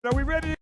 Are we ready?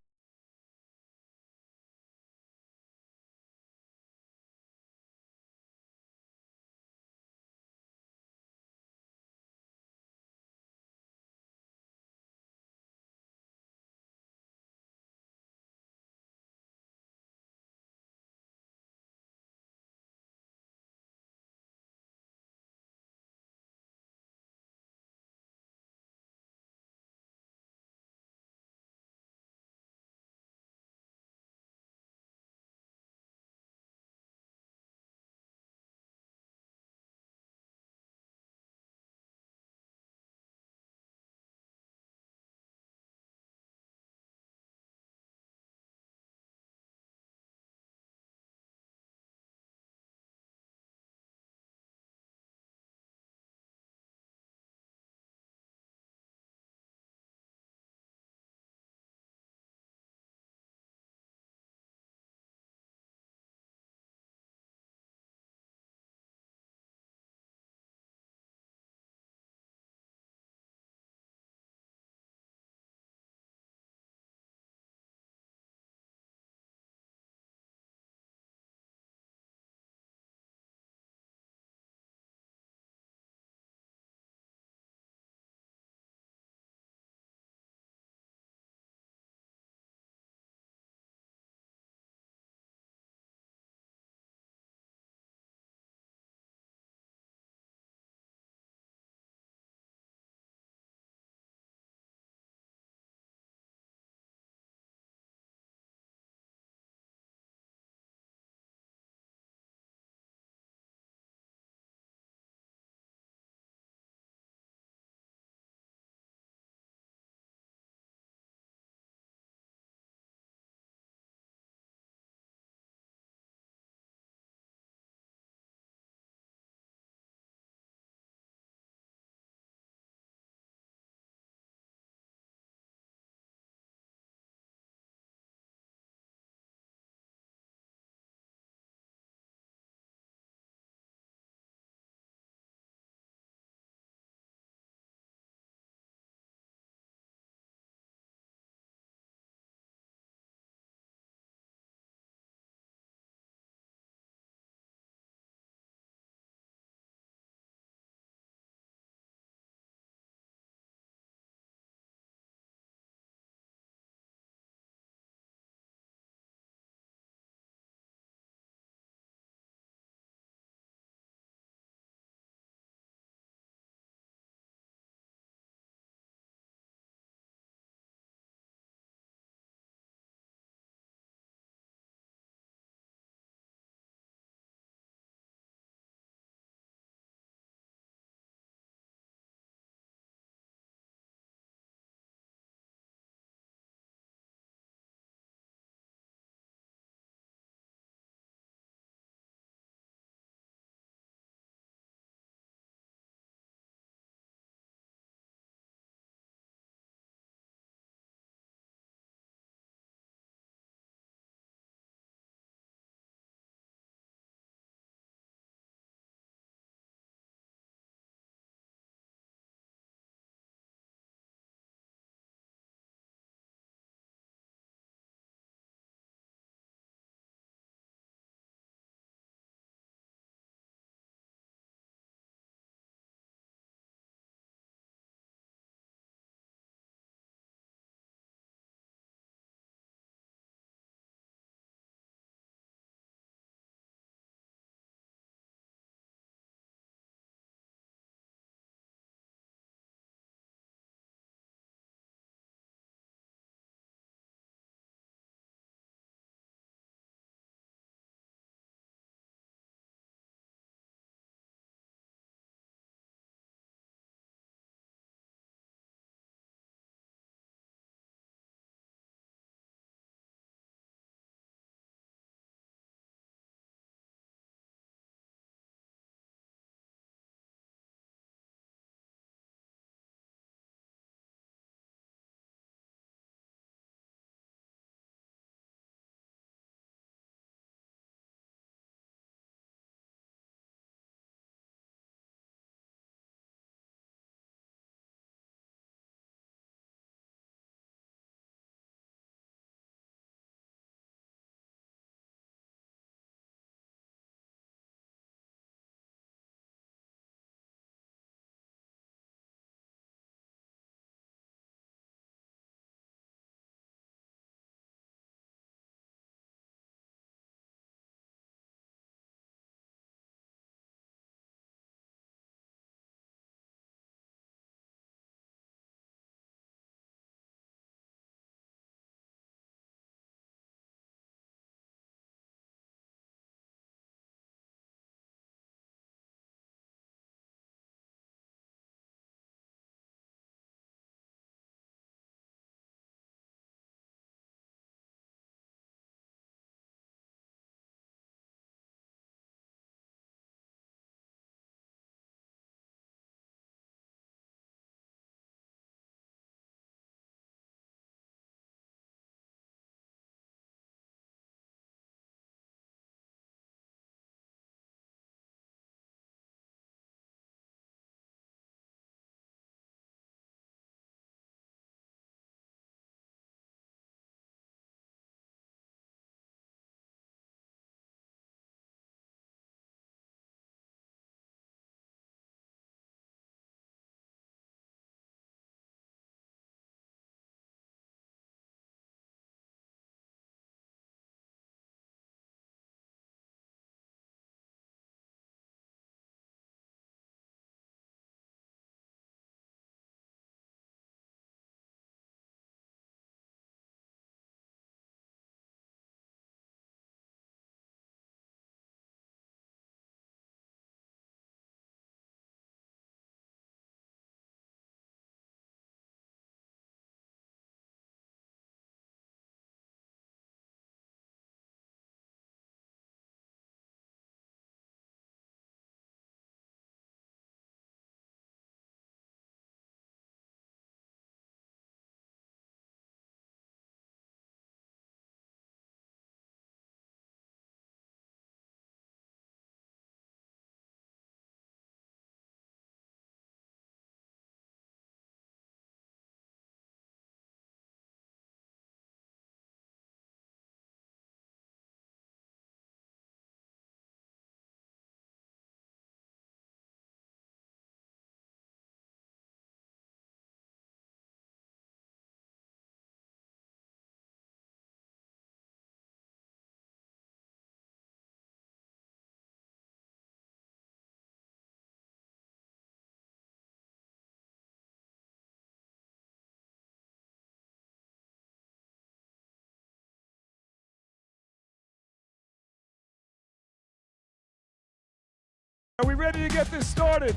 Are we ready to get this started?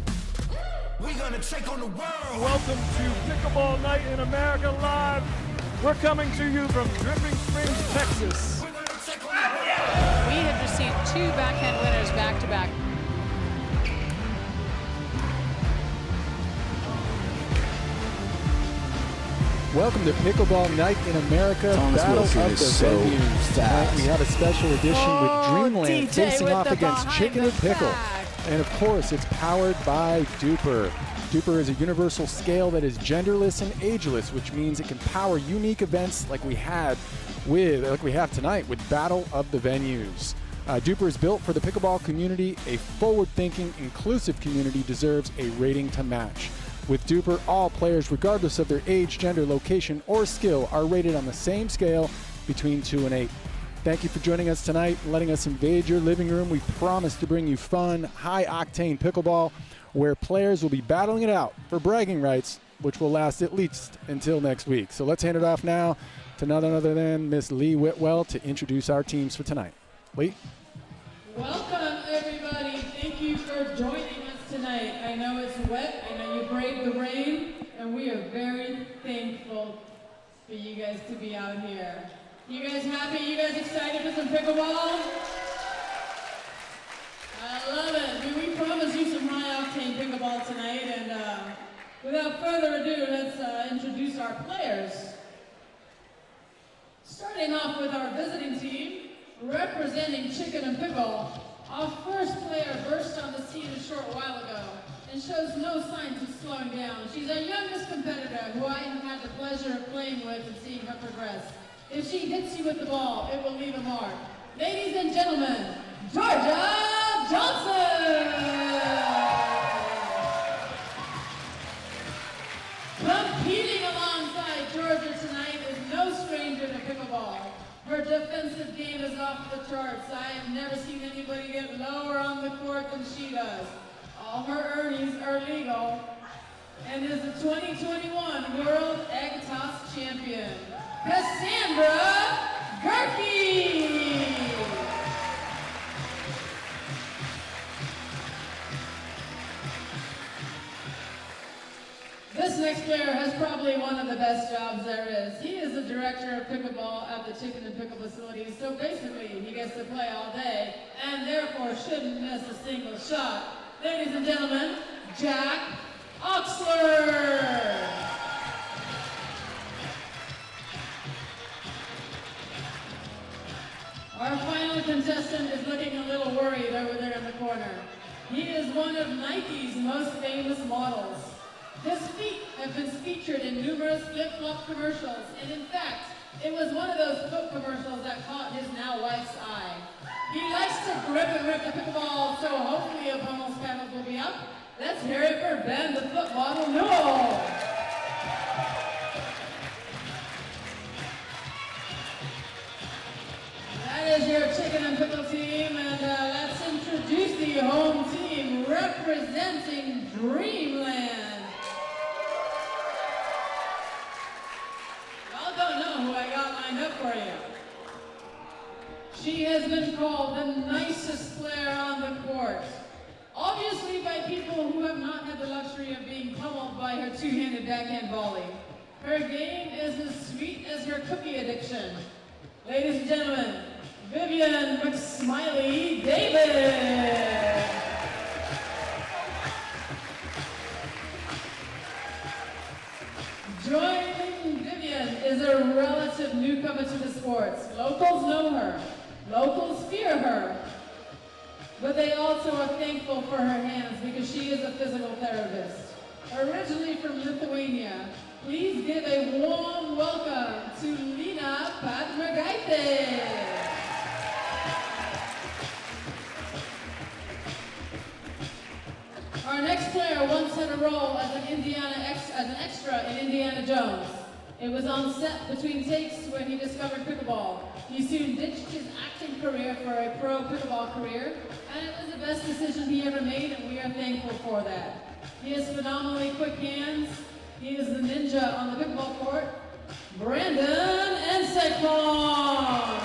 We're gonna take on the world. Welcome to Pickleball Night in America Live. We're coming to you from Dripping Springs, Texas. We're gonna take on the world. We have received 2 backhand winners back-to-back. Welcome to Pickleball Night in America, Battle of the Venues. Tonight we have a special edition with Dreamland facing off against Chicken and Pickle. And of course, it's powered by Duper. Duper is a universal scale that is genderless and ageless, which means it can power unique events like we have tonight with Battle of the Venues. Duper is built for the pickleball community. A forward-thinking, inclusive community deserves a rating to match. With Duper, all players, regardless of their age, gender, location, or skill, are rated on the same scale between 2 and 8. Thank you for joining us tonight and letting us invade your living room. We promise to bring you fun, high-octane pickleball where players will be battling it out for bragging rights, which will last at least until next week. So let's hand it off now to none other than Miss Lee Whitwell to introduce our teams for tonight. Lee? Welcome, everybody. Thank you for joining us tonight. I know it's wet. I know you braved the rain, and we are very thankful for you guys to be out here. You guys happy? You guys excited for some pickleball? I love it. We promised you some high-octane pickleball tonight, and without further ado, let's introduce our players. Starting off with our visiting team, representing Chicken and Pickle, our first player burst on the scene a short while ago and shows no signs of slowing down. She's our youngest competitor who I have had the pleasure of playing with and seeing her progress. If she hits you with the ball, it will leave a mark. Ladies and gentlemen, Georgia Johnson! Competing alongside Georgia tonight is no stranger to pickleball. Her defensive game is off the charts. I have never seen anybody get lower on the court than she does. All her earnings are legal and is the 2021 World Egg Toss Champion, Cassandra Gerke. This next player has probably one of the best jobs there is. He is the director of pickleball at the Chicken and Pickle facility, so basically he gets to play all day and therefore shouldn't miss a single shot. Ladies and gentlemen, Jack Oxler. Our final contestant is looking a little worried over there in the corner. He is one of Nike's most famous models. His feet have been featured in numerous flip-flop commercials, and in fact, it was one of those foot commercials that caught his now wife's eye. He likes to grip and rip the pickleball, so hopefully opponent's paddles will be up. Let's hear it for Ben, the foot model Newell. That is your Chicken and Pickle team, and let's introduce the home team representing Dreamland. Y'all don't know who I got lined up for you. She has been called the nicest player on the court, obviously by people who have not had the luxury of being pummeled by her two-handed backhand volley. Her game is as sweet as her cookie addiction. Ladies and gentlemen, Vivian McSmiley David. Joining Vivian is a relative newcomer to the sports. Locals know her. Locals fear her. But they also are thankful for her hands because she is a physical therapist. Originally from Lithuania, please give a warm welcome to Lina Patmergaite. Our next player once had a role as an extra in Indiana Jones. It was on set between takes when he discovered pickleball. He soon ditched his acting career for a pro pickleball career, and it was the best decision he ever made, and we are thankful for that. He has phenomenally quick hands. He is the ninja on the pickleball court, Brandon Ensekon.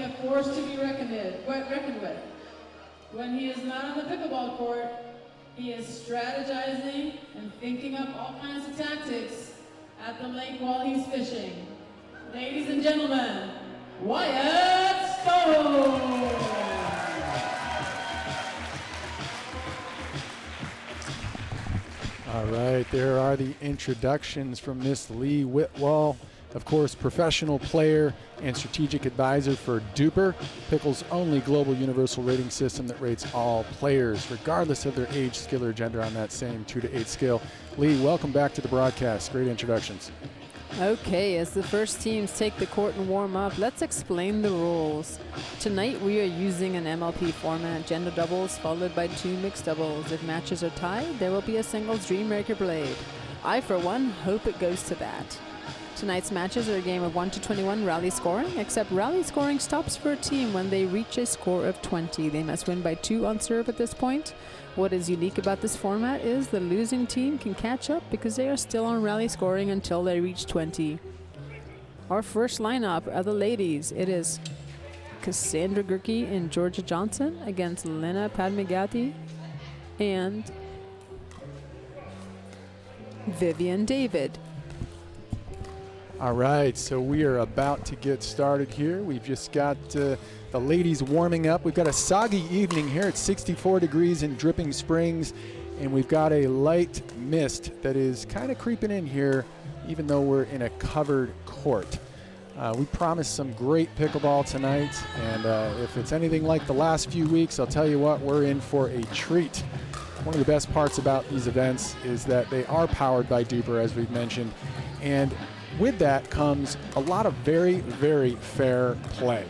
a force to be reckoned with. When he is not on the pickleball court, he is strategizing and thinking up all kinds of tactics at the lake while he's fishing. Ladies and gentlemen, Wyatt Stone! All right, there are the introductions from Miss Lee Whitwell. Of course, professional player and strategic advisor for Duper, Pickle's only global universal rating system that rates all players, regardless of their age, skill, or gender on that same 2 to 8 scale. Lee, welcome back to the broadcast. Great introductions. Okay, as the first teams take the court and warm up, let's explain the rules. Tonight we are using an MLP format, gender doubles followed by 2 mixed doubles. If matches are tied, there will be a singles Dreammaker blade. I, for one, hope it goes to that. Tonight's matches are a game of 1 to 21 rally scoring, except rally scoring stops for a team when they reach a score of 20. They must win by 2 on serve at this point. What is unique about this format is the losing team can catch up because they are still on rally scoring until they reach 20. Our first lineup are the ladies. It is Cassandra Gurkey and Georgia Johnson against Lena Padmigati and Vivian David. All right, so we are about to get started here. We've just got the ladies warming up. We've got a soggy evening here. It's 64 degrees in Dripping Springs, and we've got a light mist that is kind of creeping in here, even though we're in a covered court. We promised some great pickleball tonight, and if it's anything like the last few weeks, I'll tell you what, we're in for a treat. One of the best parts about these events is that they are powered by Duper, as we've mentioned, and with that comes a lot of very, very fair play.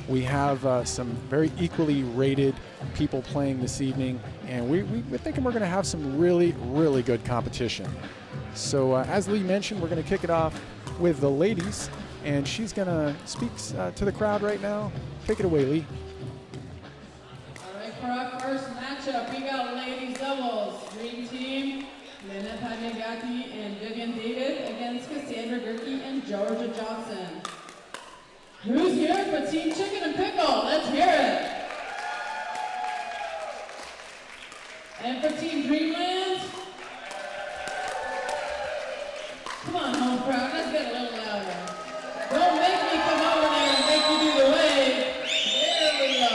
We have some very equally rated people playing this evening, and we're thinking we're going to have some really, really good competition. So as Lee mentioned, we're going to kick it off with the ladies, and she's going to speak to the crowd right now. Take it away, Lee. All right, for our first matchup, we got ladies doubles. Dream team, Lena Padmigati and Vivian David against Cassandra Gurkey and Georgia Johnson. Who's here for Team Chicken and Pickle? Let's hear it. And for Team Dreamland? Come on, home crowd, let's get a little louder. Don't make me come over there and make you do the wave. There we go.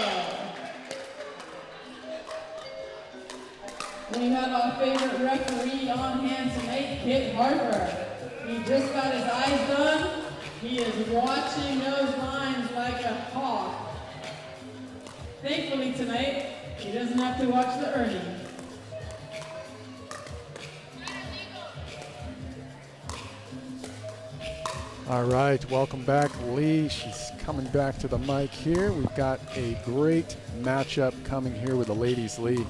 We have our favorite referee on hand tonight, Kit Harper. He just got his eyes done. He is watching those lines like a hawk. Thankfully tonight, he doesn't have to watch the earnings. All right, welcome back, Lee. She's coming back to the mic here. We've got a great matchup coming here with the ladies, Lee.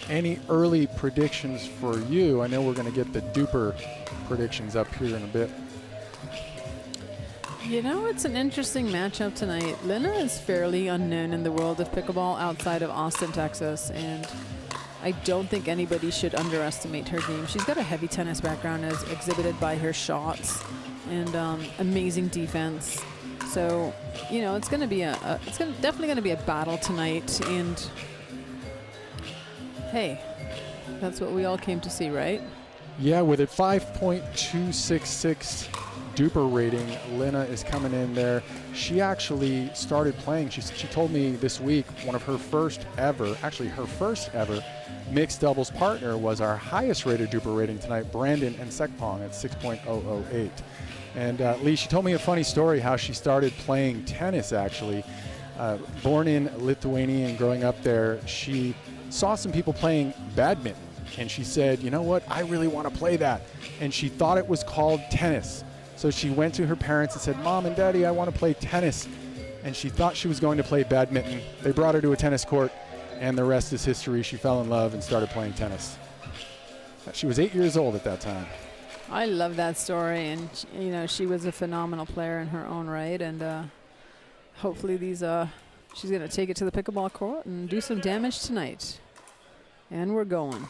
Any early predictions for you? I know we're going to get the Duper predictions up here in a bit. You know, it's an interesting matchup tonight. Lena is fairly unknown in the world of pickleball outside of Austin, Texas, and I don't think anybody should underestimate her game. She's got a heavy tennis background as exhibited by her shots and amazing defense. So, you know, it's going to be definitely going to be a battle tonight, and hey, that's what we all came to see, right? Yeah, with a 5.266 Duper rating, Lena is coming in there. She actually started playing. She told me this week one of her first ever mixed doubles partner was our highest rated Duper rating tonight, Brandon and Sekpong at 6.008. And Lee, she told me a funny story how she started playing tennis actually. Born in Lithuania and growing up there, she saw some people playing badminton, and she said, you know what, I really want to play that. And she thought it was called tennis. So she went to her parents and said, Mom and Daddy, I want to play tennis. And she thought she was going to play badminton. They brought her to a tennis court, and the rest is history. She fell in love and started playing tennis. She was 8 years old at that time. I love that story, and you know, she was a phenomenal player in her own right, and hopefully she's going to take it to the pickleball court and do some damage tonight. And we're going.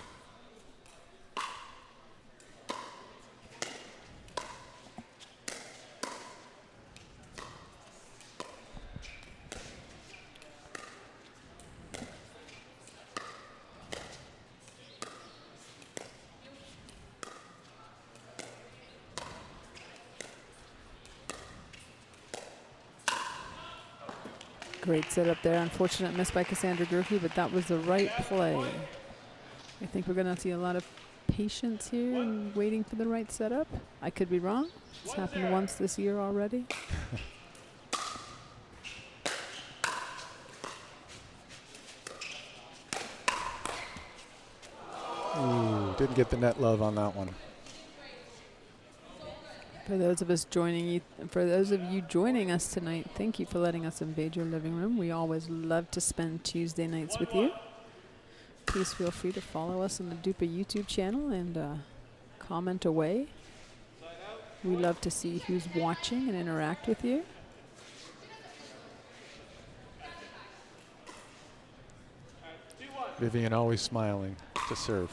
Great setup there. Unfortunate miss by Cassandra Gerke, but that was the right play. I think we're going to see a lot of patience here and waiting for the right setup. I could be wrong. It's happened once this year already. Ooh, didn't get the net love on that one. For those of you joining us tonight, thank you for letting us invade your living room. We always love to spend Tuesday nights with you. Please feel free to follow us on the Duper YouTube channel and comment away. We love to see who's watching and interact with you. Vivian always smiling to serve.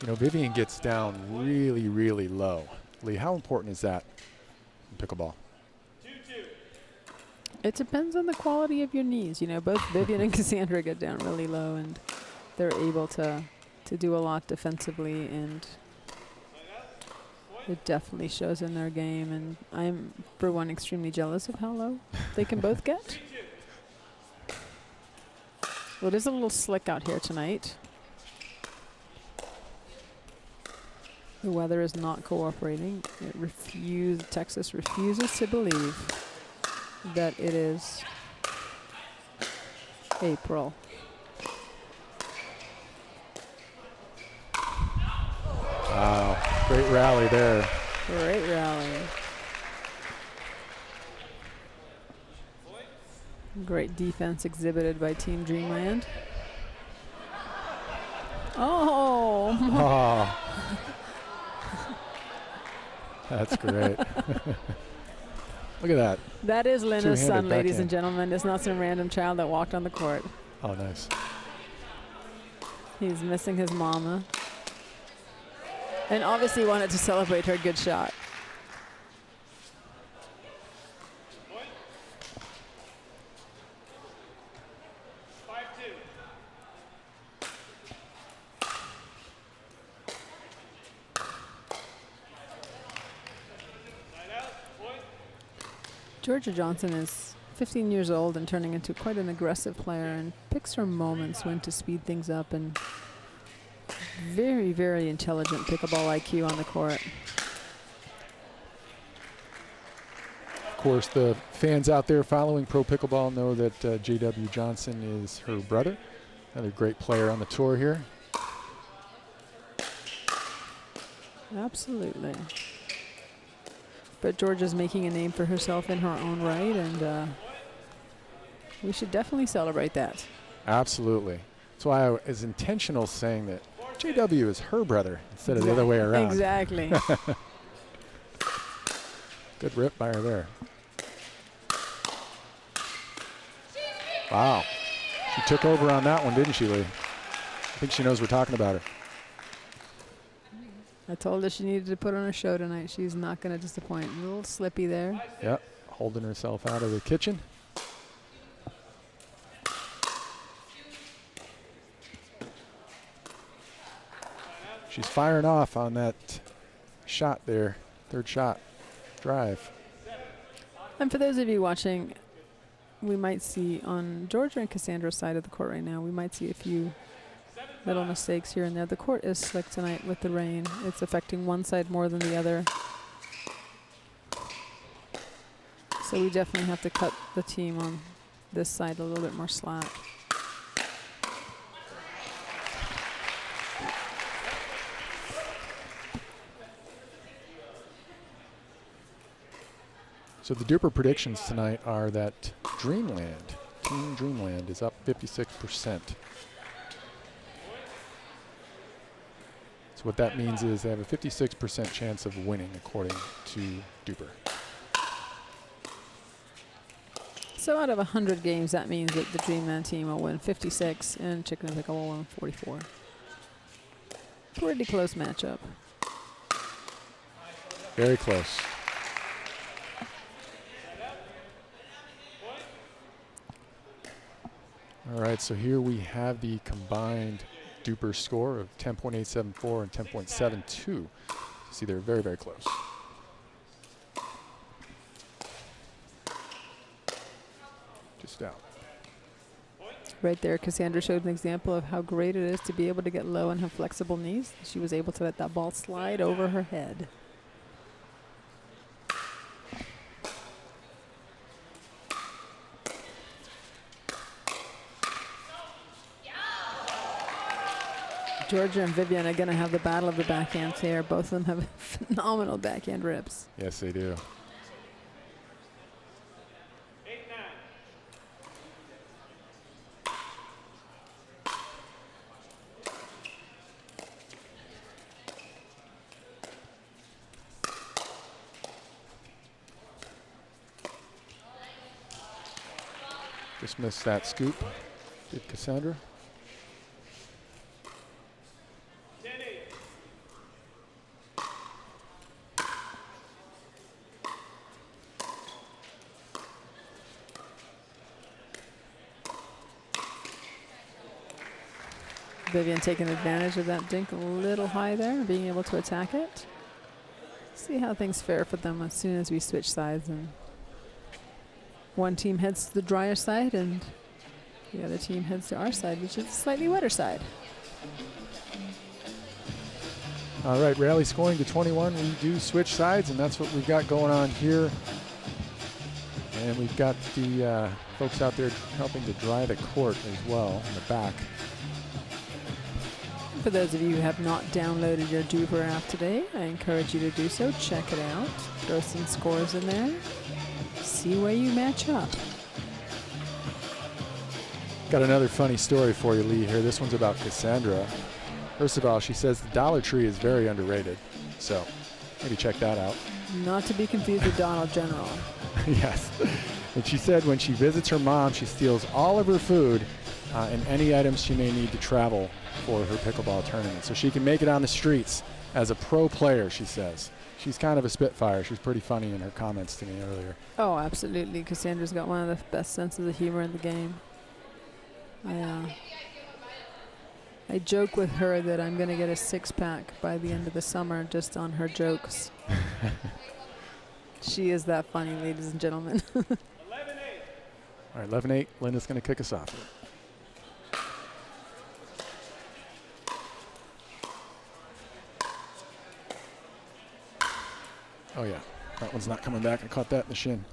You know, Vivian gets down really, really low. Lee, how important is that in pickleball? It depends on the quality of your knees. You know, both Vivian and Cassandra get down really low, and they're able to do a lot defensively, and it definitely shows in their game. And I'm, for one, extremely jealous of how low they can both get. Well, it is a little slick out here tonight. The weather is not cooperating. Texas refuses to believe that it is April. Wow, great rally there. Great rally. Great defense exhibited by Team Dreamland. Oh! Oh. That's great. Look at that. That is Lena's son, ladies backhand. and gentlemen. It's not some random child that walked on the court. Oh, nice. He's missing his mama. And obviously wanted to celebrate her good shot. Georgia Johnson is 15 years old and turning into quite an aggressive player, and picks her moments when to speed things up, and very, very intelligent pickleball IQ on the court. Of course, the fans out there following pro pickleball know that J.W. Johnson is her brother, another great player on the tour here. Absolutely. But Georgia's making a name for herself in her own right, and we should definitely celebrate that. Absolutely. That's why I was intentional saying that JW is her brother instead of the other way around. Exactly. Good rip by her there. Wow. She took over on that one, didn't she, Lee? I think she knows we're talking about her. I told her she needed to put on a show tonight. She's not going to disappoint. A little slippy there. Yep, holding herself out of the kitchen. She's firing off on that shot there, third shot, drive. And for those of you watching, we might see on Georgia and Cassandra's side of the court right now, we might see a few little mistakes here and there. The court is slick tonight with the rain. It's affecting one side more than the other. So we definitely have to cut the team on this side a little bit more slack. So the duper predictions tonight are that Dreamland, Team Dreamland, is up 56%. So what that means is they have a 56% chance of winning, according to Duper. So out of 100 games, that means that the Dreamland team will win 56 and Chicken and Pickle will win 44. Pretty close matchup. Very close. All right, so here we have the combined duper score of 10.874 and 10.72. You see they're very, very close. Just out. Right there, Cassandra showed an example of how great it is to be able to get low and have flexible knees. She was able to let that ball slide over her head. Georgia and Vivian are going to have the battle of the backhands here. Both of them have phenomenal backhand rips. Yes, they do. Just missed that scoop, did Cassandra. Vivian taking advantage of that dink a little high there, being able to attack it. See how things fare for them as soon as we switch sides and one team heads to the drier side and the other team heads to our side, which is the slightly wetter side. All right, rally scoring to 21. We do switch sides, and that's what we've got going on here. And we've got the folks out there helping to dry the court as well in the back. For those of you who have not downloaded your Duper app today, I encourage you to do so. Check it out. Throw some scores in there. See where you match up. Got another funny story for you, Lee, here. This one's about Cassandra. First of all, she says the Dollar Tree is very underrated. So maybe check that out. Not to be confused with Donald General. Yes. And she said when she visits her mom, she steals all of her food and any items she may need to travel for her pickleball tournament. So she can make it on the streets as a pro player, she says. She's kind of a spitfire. She was pretty funny in her comments to me earlier. Oh, absolutely. Cassandra's got one of the best senses of humor in the game. I joke with her that I'm going to get a six-pack by the end of the summer just on her jokes. She is that funny, ladies and gentlemen. 11-8. All right, 11-8. Linda's going to kick us off. Oh, yeah. That one's not coming back. I caught that in the shin.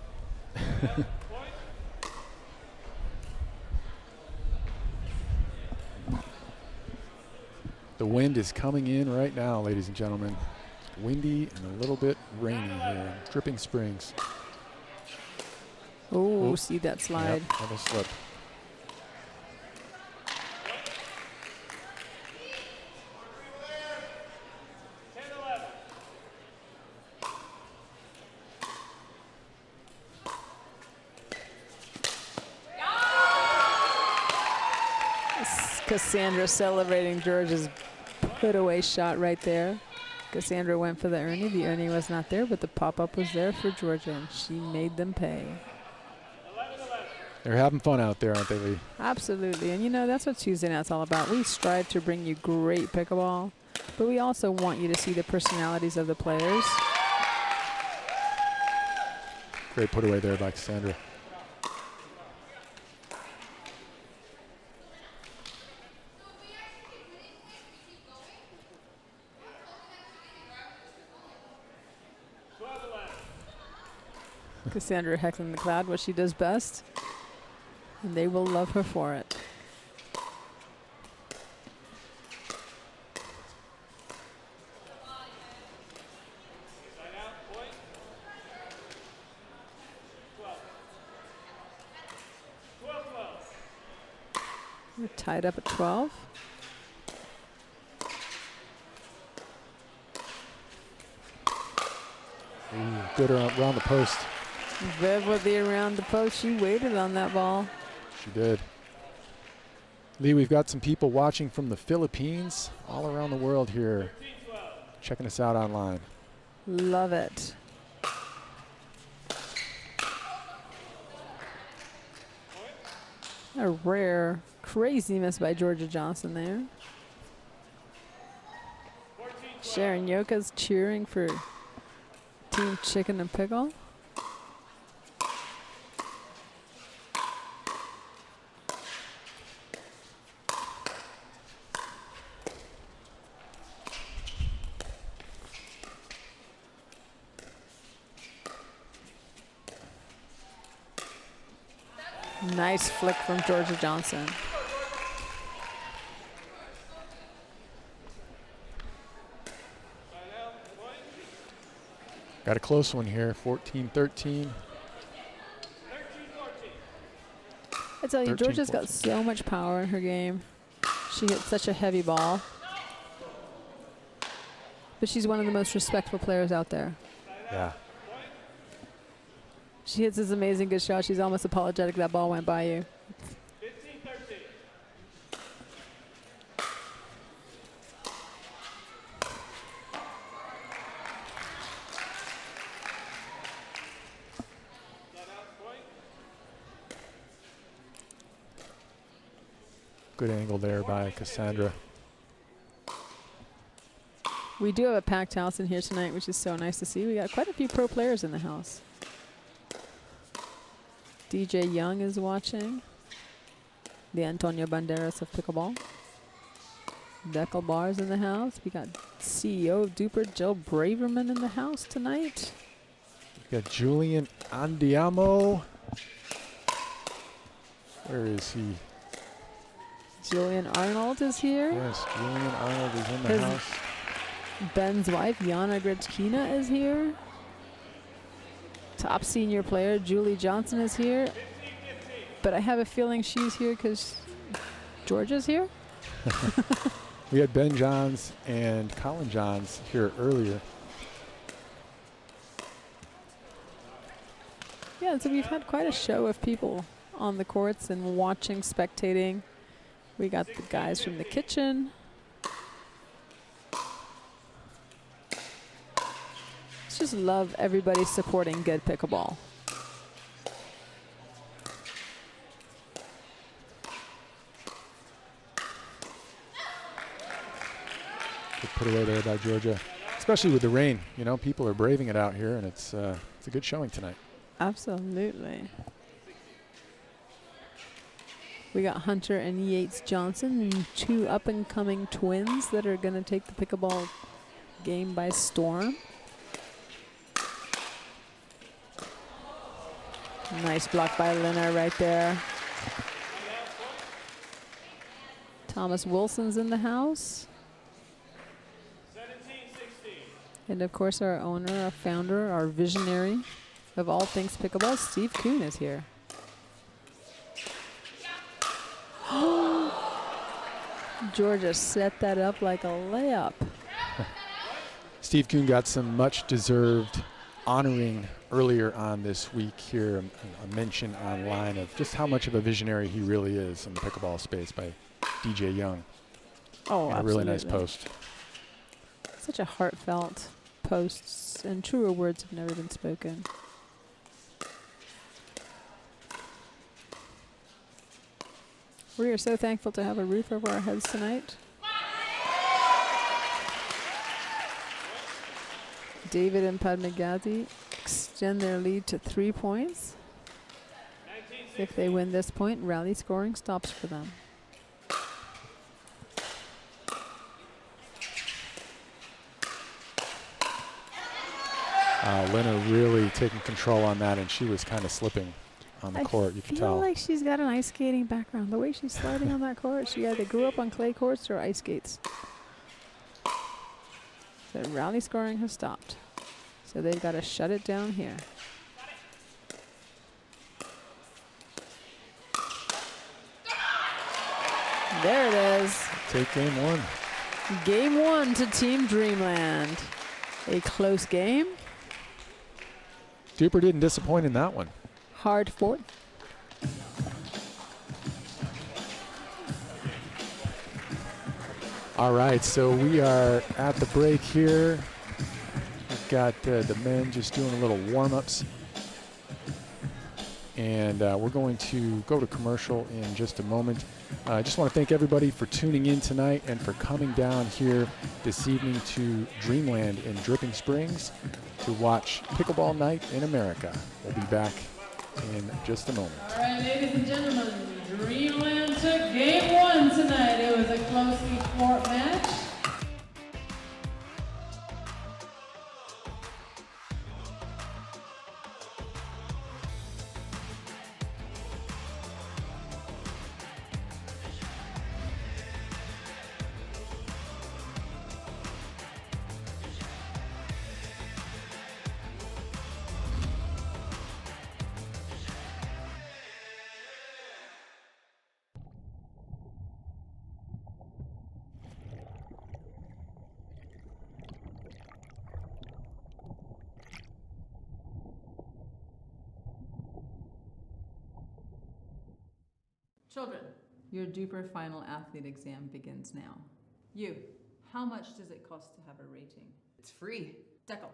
The wind is coming in right now, ladies and gentlemen. It's windy and a little bit rainy here. Dripping Springs. Oh, see that slide. Yep, little slip. Cassandra celebrating George's put-away shot right there. Cassandra went for the Ernie. The Ernie was not there, but the pop-up was there for Georgia, and she made them pay. They're having fun out there, aren't they, Lee? Absolutely, and you know, that's what Tuesday Night's all about. We strive to bring you great pickleball, but we also want you to see the personalities of the players. Great put-away there by Cassandra. Cassandra heckling the crowd, what she does best, and they will love her for it. We're tied up at 12. Ooh, good around the post. Viv with the around the post. She waited on that ball. She did. Lee, we've got some people watching from the Philippines, all around the world here, checking us out online. Love it. A rare, crazy miss by Georgia Johnson there. Sharon Yoka's cheering for Team Chicken and Pickle. Nice flick from Georgia Johnson. Got a close one here, 14-13. I tell you, Georgia's got so much power in her game. She hits such a heavy ball. But she's one of the most respectful players out there. Yeah. She hits this amazing good shot. She's almost apologetic that ball went by you. 15-13. Good angle there by Cassandra. We do have a packed house in here tonight, which is so nice to see. We got quite a few pro players in the house. DJ Young is watching. The Antonio Banderas of Pickleball. Deckel Bar's in the house. We got CEO of Duper, Jill Braverman, in the house tonight. We got Julian Andiamo. Where is he? Julian Arnold is here. Yes, Julian Arnold is in the house. Ben's wife, Yana Gretchkina, is here. Top senior player, Julie Johnson, is here. But I have a feeling she's here because Georgia's here. We had Ben Johns and Colin Johns here earlier. Yeah, so we've had quite a show of people on the courts and watching, spectating. We got the guys from the kitchen. Just love everybody supporting good pickleball. Good put away there by Georgia, especially with the rain. You know, people are braving it out here, and it's a good showing tonight. Absolutely. We got Hunter and Yates Johnson, two up-and-coming twins that are going to take the pickleball game by storm. Nice block by Lina right there. Thomas Wilson's in the house. 17-16. And of course our owner, our founder, our visionary of all things pickleball, Steve Kuhn, is here. Georgia set that up like a layup. Steve Kuhn got some much-deserved honoring earlier on this week here, a mention online of just how much of a visionary he really is in the pickleball space by DJ Young. Oh, and absolutely. A really nice post. Such a heartfelt post, and truer words have never been spoken. We are so thankful to have a roof over our heads tonight. David and Padmagazi extend their lead to 3 points. If they win this point, rally scoring stops for them. Lina really taking control on that, and she was kind of slipping on the court, you can tell. I feel like she's got an ice skating background. The way she's sliding on that court, she either grew up on clay courts or ice skates. So rally scoring has stopped. So they've got to shut it down here. There it is. Take game one. Game one to Team Dreamland. A close game. Duper didn't disappoint in that one. Hard fought. All right, so we are at the break here. We've got the men just doing a little warm-ups. And we're going to go to commercial in just a moment. I just want to thank everybody for tuning in tonight and for coming down here this evening to Dreamland in Dripping Springs to watch Pickleball Night in America. We'll be back in just a moment. All right, ladies and gentlemen, Dreamland took game one tonight. It was a closely fought match. Children, your Duper final athlete exam begins now. You, how much does it cost to have a rating? It's free. Dekel,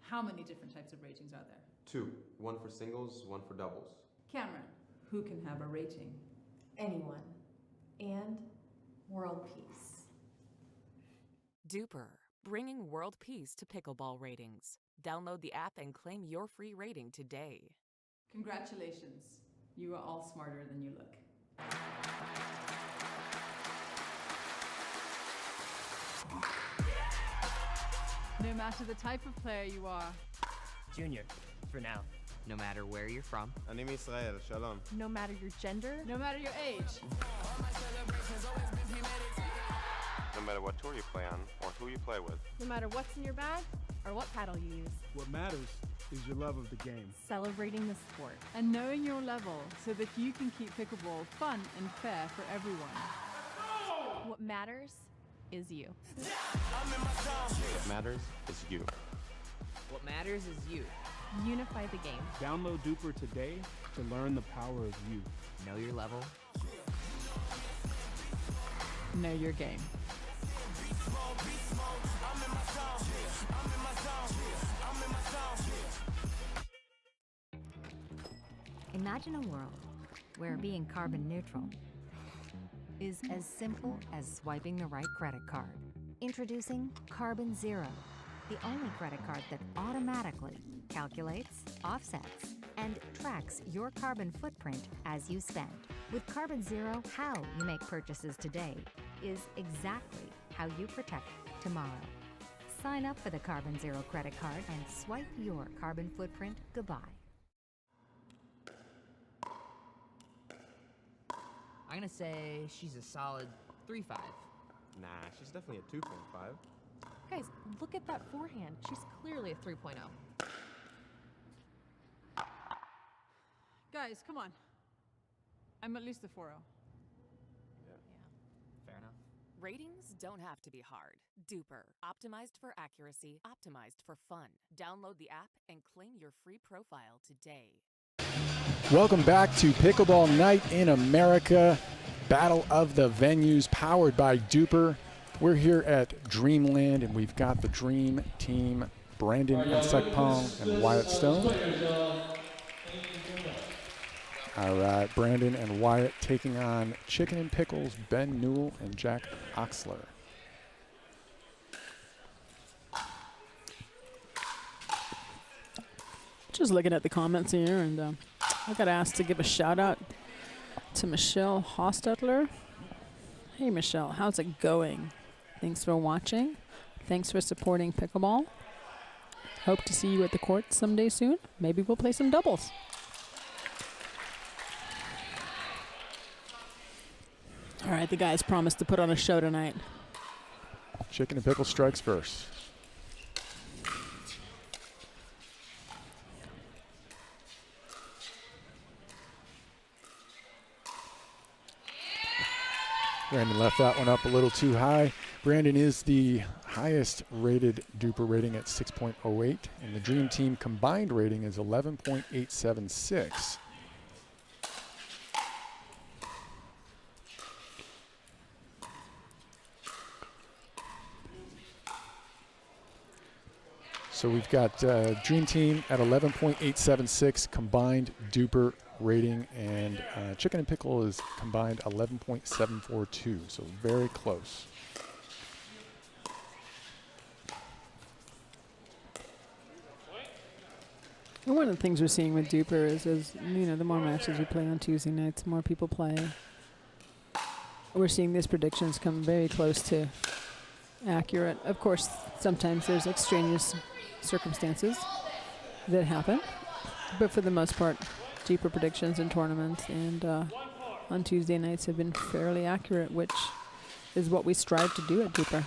how many different types of ratings are there? 2. 1 for singles, 1 for doubles. Cameron, who can have a rating? Anyone. And world peace. Duper, bringing world peace to pickleball ratings. Download the app and claim your free rating today. Congratulations. You are all smarter than you look. No matter the type of player you are. Junior, for now. No matter where you're from. אני מישראל, שלום. No matter your gender. No matter your age. No matter what tour you play on or who you play with. No matter what's in your bag or what paddle you use. What matters is your love of the game. Celebrating the sport. And knowing your level so that you can keep pickleball fun and fair for everyone. What matters is you. What matters is you. What matters is you. Unify the game. Download Duper today to learn the power of you. Know your level. Know your game. Imagine a world where being carbon neutral is as simple as swiping the right credit card. Introducing Carbon Zero, the only credit card that automatically calculates, offsets, and tracks your carbon footprint as you spend. With Carbon Zero, how you make purchases today is exactly how you protect tomorrow. Sign up for the Carbon Zero credit card and swipe your carbon footprint goodbye. I'm gonna say she's a solid 3.5. Nah, she's definitely a 2.5. Guys, look at that forehand. She's clearly a 3.0. Guys, come on. I'm at least a 4.0. Fair enough. Ratings don't have to be hard. Duper, optimized for accuracy, optimized for fun. Download the app and claim your free profile today. Welcome back to Pickleball Night in America, Battle of the Venues, powered by Duper. We're here at Dreamland, and we've got the Dream Team, Brandon and Sekpong and Wyatt Stone. All right, Brandon and Wyatt taking on Chicken and Pickles, Ben Newell and Jack Oxler. Just looking at the comments here, and I got asked to give a shout out to Michelle Hostetler. Hey Michelle, how's it going? Thanks for watching. Thanks for supporting pickleball. Hope to see you at the court someday soon. Maybe we'll play some doubles. All right, the guys promised to put on a show tonight. Chicken and Pickle strikes first. Brandon left that one up a little too high. Brandon is the highest rated Duper rating at 6.08, and the Dream Team combined rating is 11.876. So we've got Dream Team at 11.876, combined Duper rating, and Chicken and Pickle is combined 11.742, so very close. And one of the things we're seeing with Duper is, you know, the more matches we play on Tuesday nights, the more people play. We're seeing these predictions come very close to accurate. Of course, sometimes there's extraneous circumstances that happen, but for the most part, Duper predictions in tournaments and on Tuesday nights have been fairly accurate, which is what we strive to do at Duper.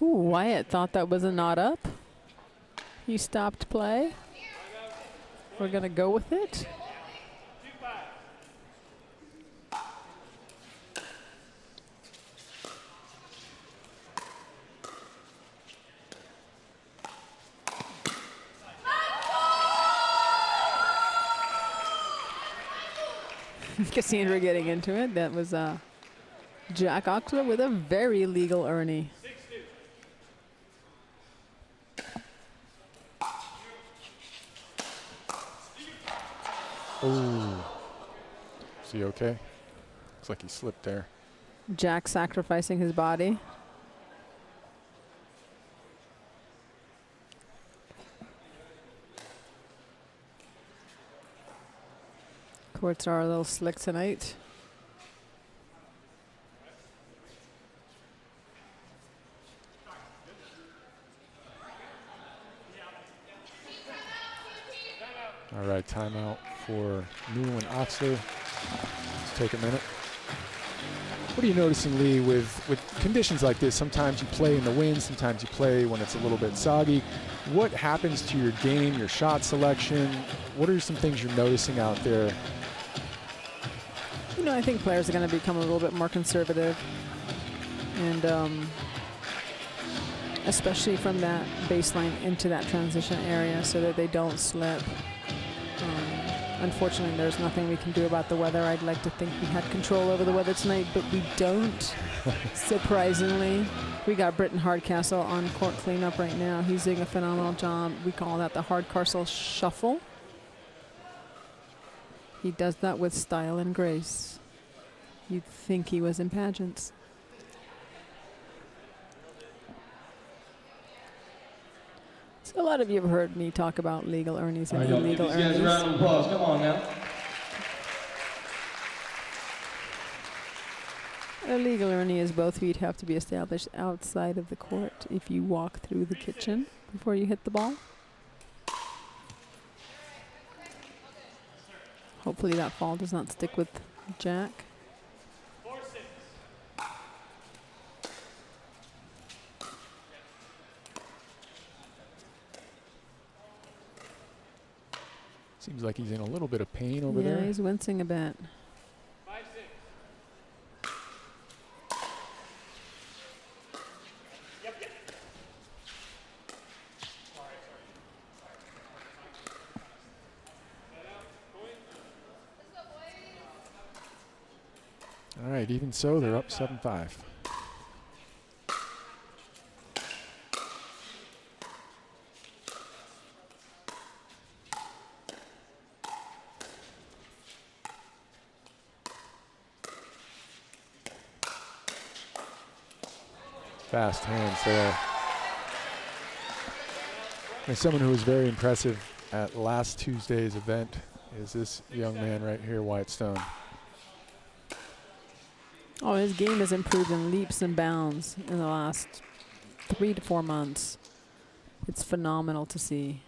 Ooh, Wyatt thought that was a not up. He stopped play. We're going to go with it. Cassandra getting into it. That was Jack Oxler with a very legal Ernie. Oh, is he okay? Looks like he slipped there. Jack sacrificing his body. Courts are a little slick tonight. All right, timeout for Newell and Oxler. Let's take a minute. What are you noticing, Lee, with conditions like this? Sometimes you play in the wind, sometimes you play when it's a little bit soggy. What happens to your game, your shot selection? What are some things you're noticing out there? You know, I think players are going to become a little bit more conservative. And especially from that baseline into that transition area so that they don't slip. Unfortunately, there's nothing we can do about the weather. I'd like to think we had control over the weather tonight, but we don't, surprisingly. We got Britton Hardcastle on court cleanup right now. He's doing a phenomenal job. We call that the Hardcastle Shuffle. He does that with style and grace. You'd think he was in pageants. So a lot of you have heard me talk about legal earnings and illegal earnings. Give these guys a round of applause. Come on now. A legal earning is both feet have to be established outside of the court if you walk through the kitchen before you hit the ball. Hopefully that fall does not stick with Jack. Seems like he's in a little bit of pain over there. Yeah, he's wincing a bit. All right, even so, they're up 7-5. Fast hands there. And someone who was very impressive at last Tuesday's event is this young man right here, Wyatt Stone. Oh, his game has improved in leaps and bounds in the last 3 to 4 months. It's phenomenal to see.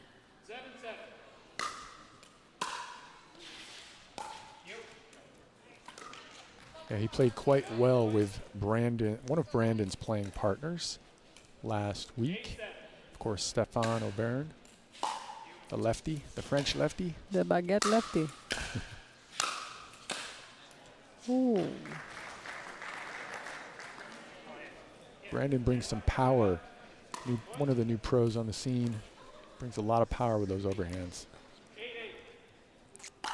Yeah, he played quite well with Brandon, one of Brandon's playing partners last week. Of course, Stéphane Aubert, the lefty, the French lefty. The baguette lefty. Ooh. Brandon brings some power. One of the new pros on the scene. Brings a lot of power with those overhands.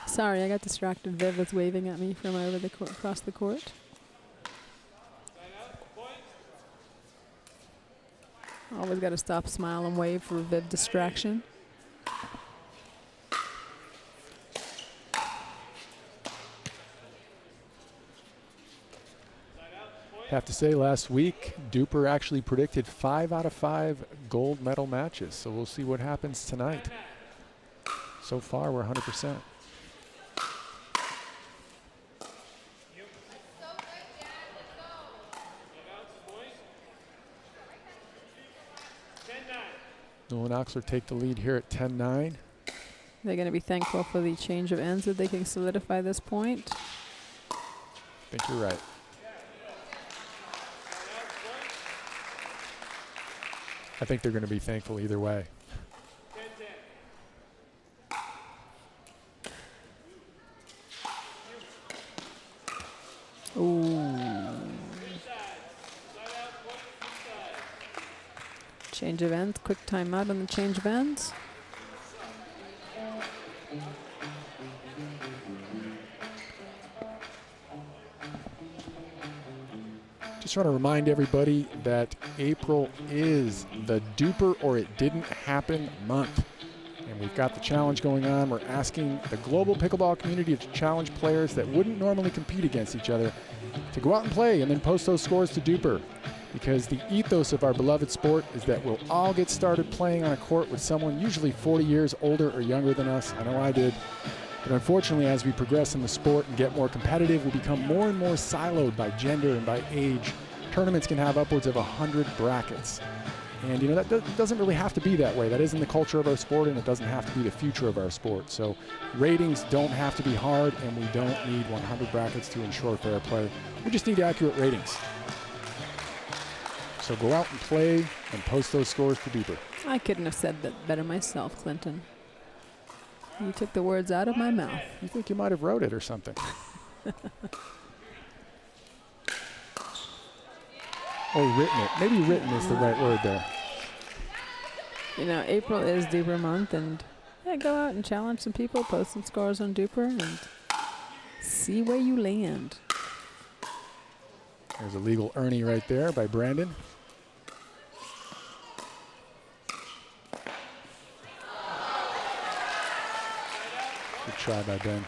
Sorry, I got distracted. Viv was waving at me from over the across the court. Always got to stop, smile, and wave for Viv distraction. Have to say, last week, Duper actually predicted 5 out of 5 gold medal matches. So we'll see what happens tonight. So far, we're 100%. Nolan Oxler take the lead here at 10-9. They're going to be thankful for the change of ends that they can solidify this point. I think you're right. I think they're going to be thankful either way. Ooh. Change of ends, quick timeout on the change of ends. Just want to remind everybody that April is the Duper or It Didn't Happen month. And we've got the challenge going on. We're asking the global pickleball community to challenge players that wouldn't normally compete against each other to go out and play and then post those scores to Duper. Because the ethos of our beloved sport is that we'll all get started playing on a court with someone usually 40 years older or younger than us. I know I did. But unfortunately, as we progress in the sport and get more competitive, we become more and more siloed by gender and by age. Tournaments can have upwards of 100 brackets. And, you know, that doesn't really have to be that way. That isn't the culture of our sport, and it doesn't have to be the future of our sport. So ratings don't have to be hard, and we don't need 100 brackets to ensure fair play. We just need accurate ratings. So go out and play and post those scores to Duper. I couldn't have said that better myself, Clinton. You took the words out of my mouth. You think you might have wrote it or something? Or written it. Maybe written is the right word there. You know, April is Duper month, and yeah, go out and challenge some people, post some scores on Duper, and see where you land. There's a legal Ernie right there by Brandon. Good try by Ben.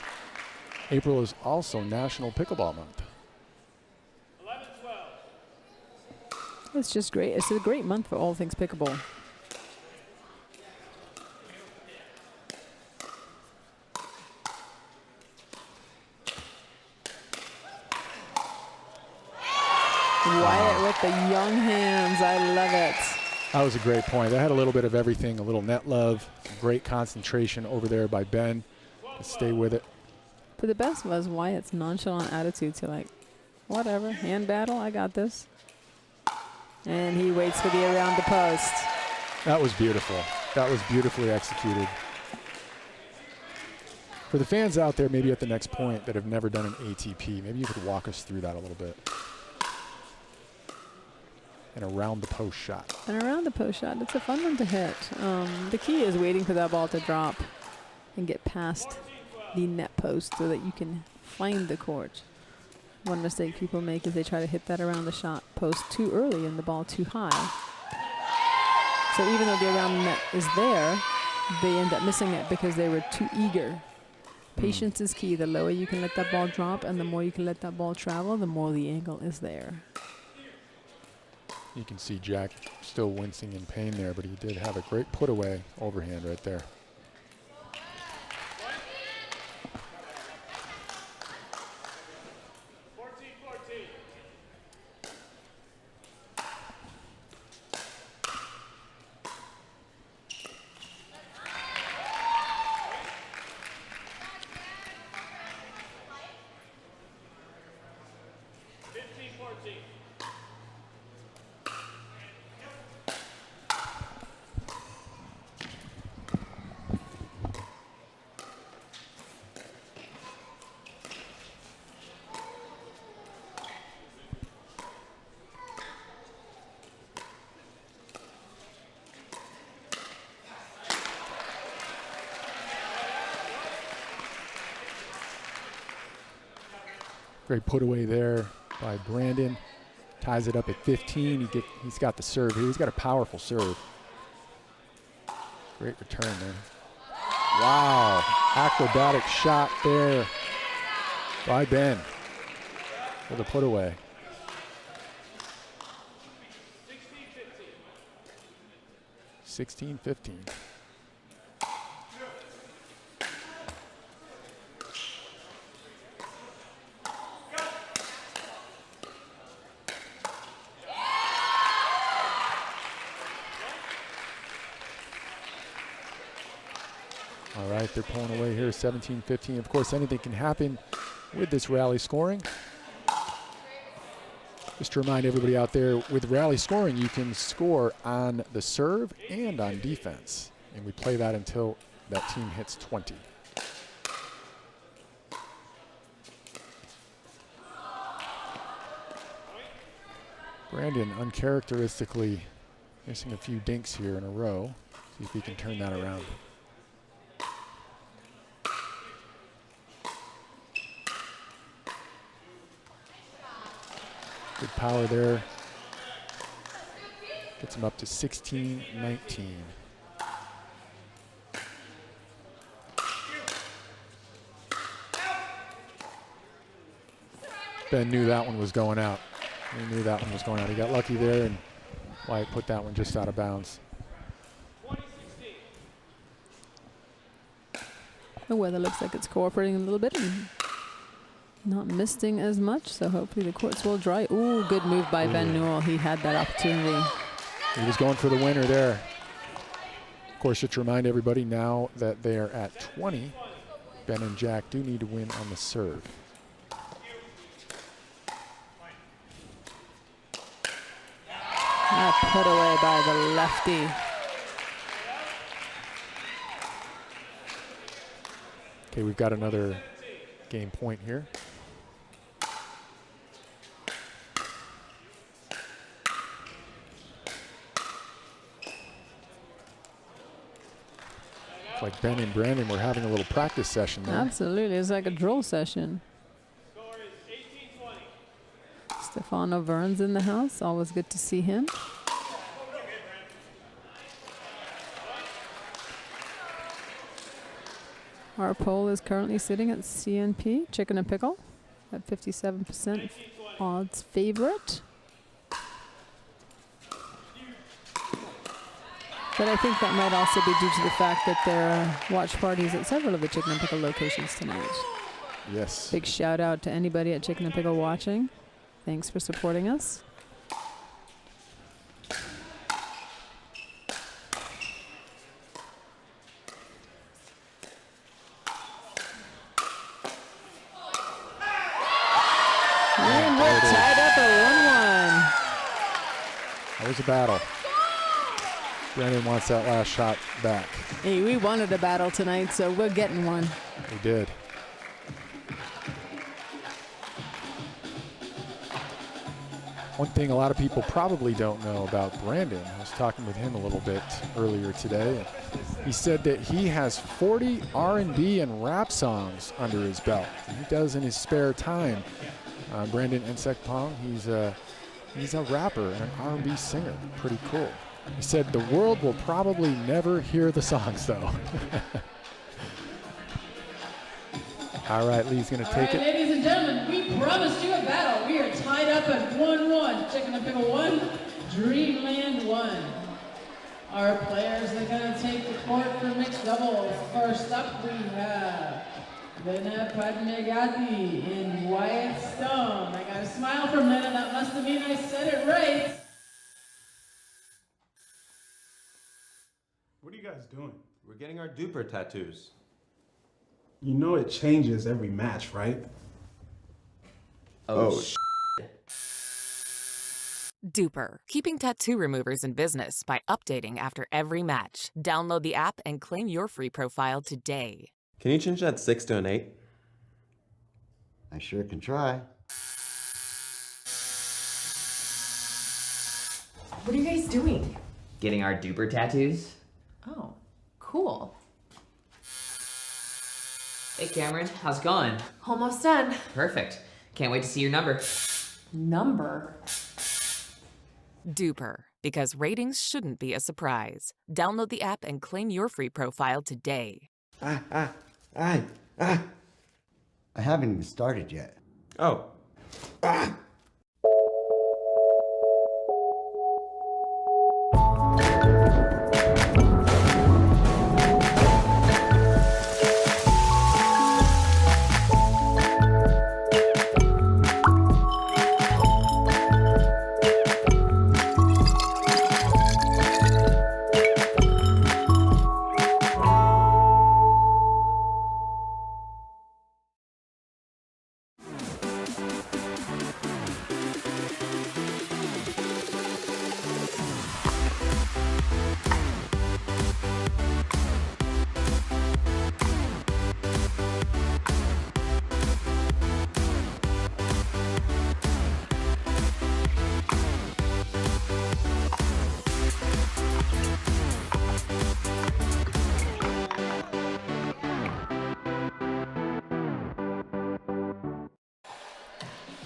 April is also National Pickleball Month. It's just great. It's a great month for all things pickleball. Wyatt with the young hands. I love it. That was a great point. That had a little bit of everything, a little net love, great concentration over there by Ben to stay with it. But the best was Wyatt's nonchalant attitude to like, whatever, hand battle, I got this. And he waits for the around the post. That was beautiful. That was beautifully executed. For the fans out there, maybe at the next point that have never done an ATP, maybe you could walk us through that a little bit. An around the post shot. An around the post shot, it's a fun one to hit. The key is waiting for that ball to drop and get past the net post so that you can find the court. One mistake people make is they try to hit that around the shot post too early and the ball too high. So even though the around the net is there, they end up missing it because they were too eager. Patience is key. The lower you can let that ball drop and the more you can let that ball travel, the more the angle is there. You can see Jack still wincing in pain there, but he did have a great put away overhand right there. Great put away there by Brandon. Ties it up at 15. He's got the serve here. He's got a powerful serve. Great return there. Wow, acrobatic shot there by Ben for the put away. 16-15. All right, they're pulling away here, 17-15. Of course, anything can happen with this rally scoring. Just to remind everybody out there, with rally scoring, you can score on the serve and on defense. And we play that until that team hits 20. Brandon uncharacteristically missing a few dinks here in a row. See if he can turn that around. Good power there. Gets him up to 16-19. Ben knew that one was going out. He knew that one was going out. He got lucky there, and Wyatt put that one just out of bounds. The weather looks like it's cooperating a little bit and not misting as much, so hopefully the courts will dry. Ooh, good move by Ben Newell. He had that opportunity. He was going for the winner there. Of course, just to remind everybody now that they are at 20, Ben and Jack do need to win on the serve. That put away by the lefty. Okay, we've got another game point here. Looks like Ben and Brandon were having a little practice session there. Absolutely, it's like a drill session. Stefano Vern's in the house. Always good to see him. Our poll is currently sitting at CNP, Chicken and Pickle, at 57% odds favorite. But I think that might also be due to the fact that there are watch parties at several of the Chicken and Pickle locations tonight. Yes. Big shout out to anybody at Chicken and Pickle watching. Thanks for supporting us. And we're tied up at 1-1. That was a battle. Brandon wants that last shot back. Hey, we wanted a battle tonight, so we're getting one. We did. One thing a lot of people probably don't know about Brandon, I was talking with him a little bit earlier today. He said that he has 40 R&B and rap songs under his belt. He does in his spare time. Brandon Ensekpong, he's a rapper and an R&B singer. Pretty cool. He said the world will probably never hear the songs though. All right, Lee's gonna take it. Ladies and gentlemen, we promised you a battle. We are tied up at 1-1. Chicken and Pickle 1, Dreamland 1. Our players are gonna take the court for mixed doubles. First up, we have Lena Padmegati and Wyatt Stone. I got a smile from Lena. That must have mean I said it right. What are you guys doing? We're getting our duper tattoos. You know it changes every match, right? Oh, Duper, keeping tattoo removers in business by updating after every match. Download the app and claim your free profile today. Can you change that 6 to an 8? I sure can try. What are you guys doing? getting our duper tattoos. Oh, cool. Hey Cameron, how's it going? Almost done. Perfect. Can't wait to see your number. Number? Duper, because ratings shouldn't be a surprise. Download the app and claim your free profile today. I haven't even started yet. Oh.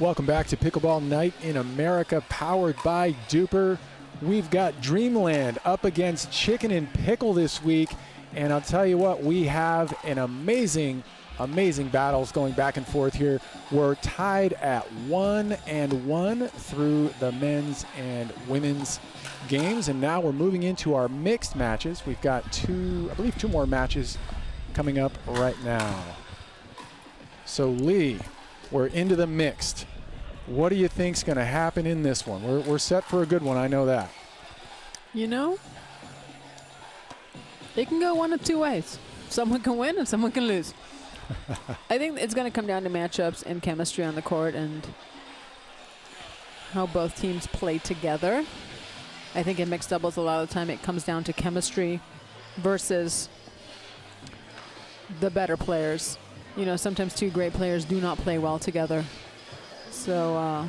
Welcome back to Pickleball Night in America, powered by Duper. We've got Dreamland up against Chicken and Pickle this week, and I'll tell you what, we have an amazing battles going back and forth here. We're tied at 1-1 through the men's and women's games, and now we're moving into our mixed matches. We've got two more matches coming up right now. So Lee, we're into the mixed. What do you think's going to happen in this one? We're set for a good one, I know that. You know, it can go one of two ways. Someone can win and someone can lose. I think it's going to come down to matchups and chemistry on the court and how both teams play together. I think in mixed doubles, a lot of the time it comes down to chemistry versus the better players. You know, sometimes two great players do not play well together. So, I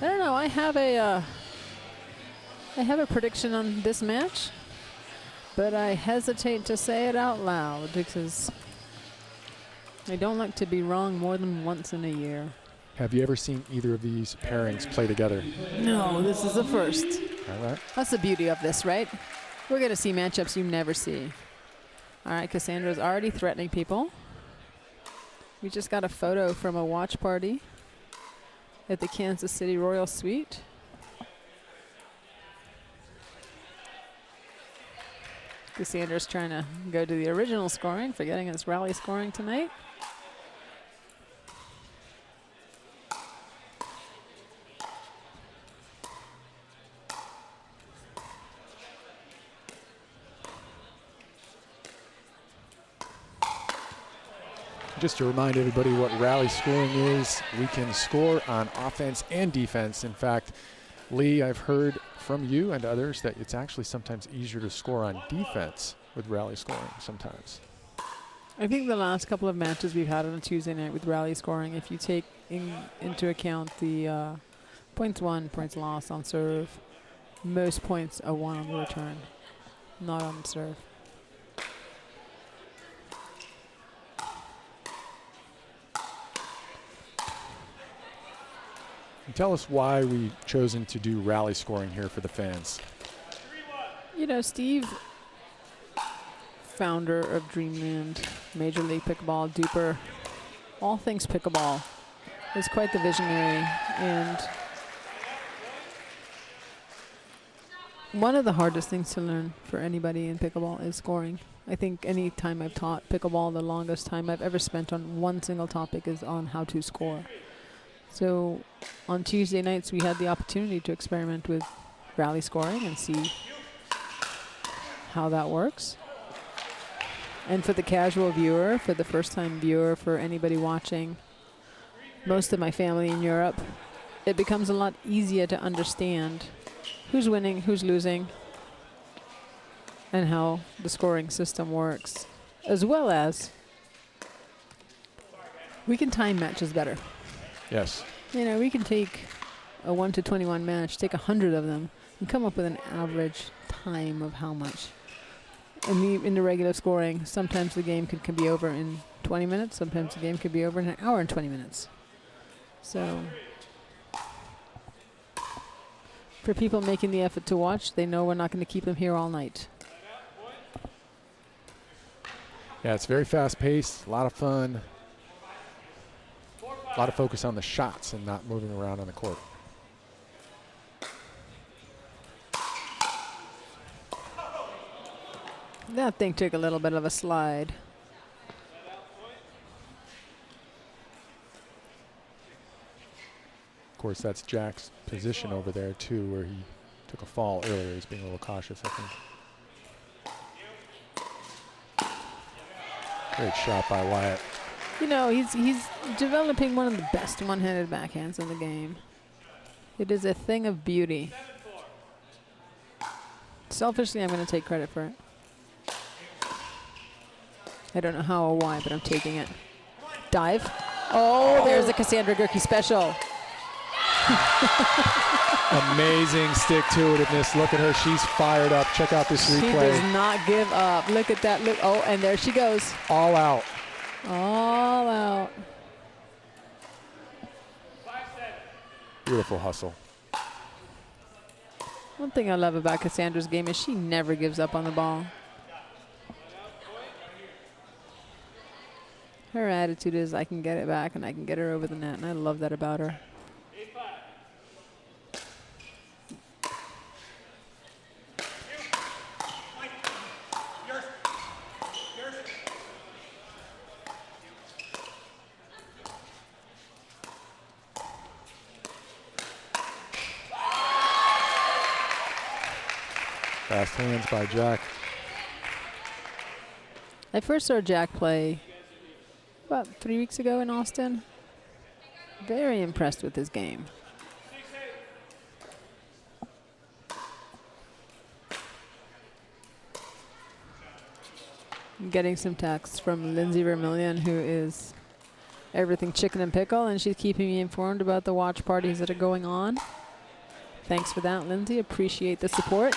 don't know. I have a prediction on this match, but I hesitate to say it out loud because I don't like to be wrong more than once in a year. Have you ever seen either of these pairings play together? No, this is the first. All right. That's the beauty of this, right? We're going to see matchups you never see. All right, Cassandra's already threatening people. We just got a photo from a watch party at the Kansas City Royal Suite. Cassandra's trying to go to the original scoring, forgetting it's rally scoring tonight. Just to remind everybody what rally scoring is, we can score on offense and defense. In fact, Lee, I've heard from you and others that it's actually sometimes easier to score on defense with rally scoring sometimes. I think the last couple of matches we've had on a Tuesday night with rally scoring, if you take into account the points won, points lost on serve, most points are won on the return, not on serve. Tell us why we've chosen to do rally scoring here for the fans. You know, Steve, founder of Dreamland, Major League Pickleball, Duper, all things pickleball, is quite the visionary. And one of the hardest things to learn for anybody in pickleball is scoring. I think any time I've taught pickleball, the longest time I've ever spent on one single topic is on how to score. So on Tuesday nights, we had the opportunity to experiment with rally scoring and see how that works. And for the casual viewer, for the first-time viewer, for anybody watching, most of my family in Europe, it becomes a lot easier to understand who's winning, who's losing, and how the scoring system works, as well as we can time matches better. Yes. You know, we can take a 1 to 21 match, take 100 of them, and come up with an average time of how much. In the regular scoring, sometimes the game can be over in 20 minutes. Sometimes the game could be over in an hour and 20 minutes. So for people making the effort to watch, they know we're not going to keep them here all night. Yeah, it's very fast-paced, a lot of fun, a lot of focus on the shots and not moving around on the court. That thing took a little bit of a slide. Of course, that's Jack's position over there, too, where he took a fall earlier. He's being a little cautious, I think. Great shot by Wyatt. You know, he's developing one of the best one-handed backhands in the game. It is a thing of beauty. Selfishly, I'm going to take credit for it. I don't know how or why, but I'm taking it. Dive. Oh, there's the Cassandra Gerke special. Amazing stick-to-itiveness. Look at her. She's fired up. Check out this replay. She does not give up. Look at that. Look. Oh, and there she goes. All out. All out. Beautiful hustle. One thing I love about Cassandra's game is she never gives up on the ball. Her attitude is, I can get it back and I can get her over the net, and I love that about her. Fast hands by Jack. I first saw Jack play about 3 weeks ago in Austin. Very impressed with his game. I'm getting some texts from Lindsay Vermillion, who is everything chicken and pickle, and she's keeping me informed about the watch parties that are going on. Thanks for that, Lindsay. Appreciate the support.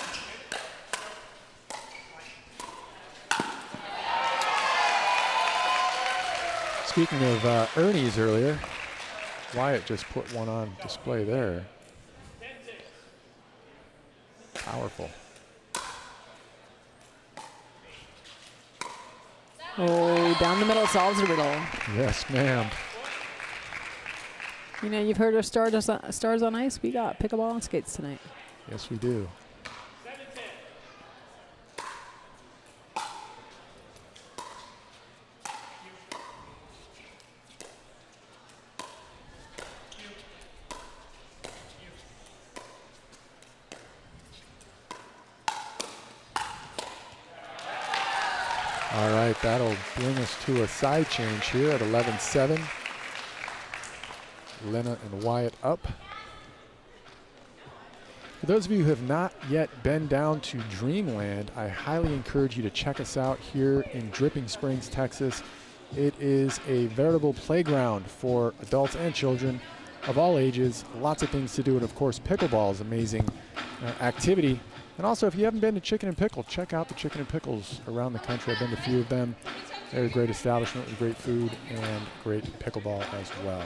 Speaking of Ernie's earlier, Wyatt just put one on display there. Powerful. Oh, down the middle solves the riddle. Yes, ma'am. You know, you've heard of Stars on Ice. We got pickleball and skates tonight. Yes, we do. All right, that'll bring us to a side change here at 11-7. Lena and Wyatt up. For those of you who have not yet been down to Dreamland, I highly encourage you to check us out here in Dripping Springs, Texas. It is a veritable playground for adults and children of all ages. Lots of things to do, and of course, pickleball is an amazing activity. And also, if you haven't been to Chicken and Pickle, check out the Chicken and Pickles around the country. I've been to a few of them. They're a great establishment with great food and great pickleball as well.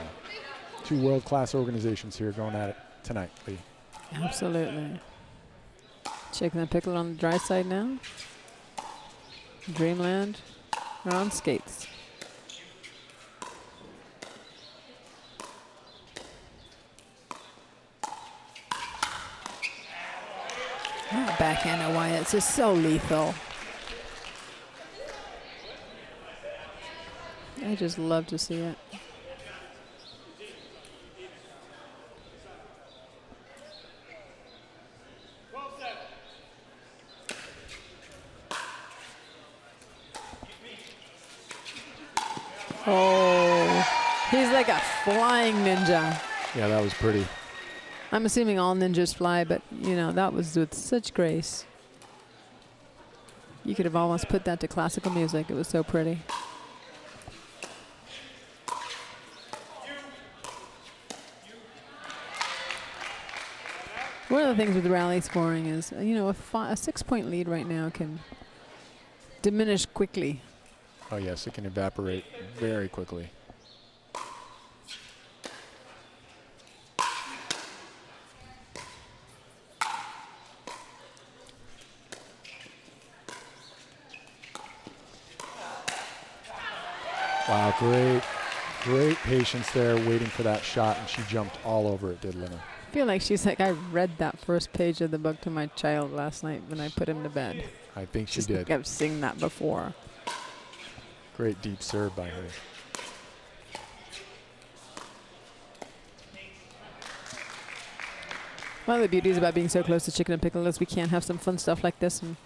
Two world-class organizations here going at it tonight, Lee. Absolutely. Chicken and Pickle on the dry side now. Dreamland are on skates. That backhand of Wyatt's is so lethal. I just love to see it. Oh, he's like a flying ninja. Yeah, that was pretty. I'm assuming all ninjas fly, but you know, that was with such grace. You could have almost put that to classical music. It was so pretty. One of the things with rally scoring is, you know, a 6-point lead right now can diminish quickly. Oh yes, it can evaporate very quickly. Wow, great patience there, waiting for that shot, and she jumped all over it, did Lena. I feel like she's like, I read that first page of the book to my child last night when I put him to bed. I think she Just did. Like I've seen that before. Great deep serve by her. One of the beauties about being so close to Chicken and Pickle is we can have some fun stuff like this and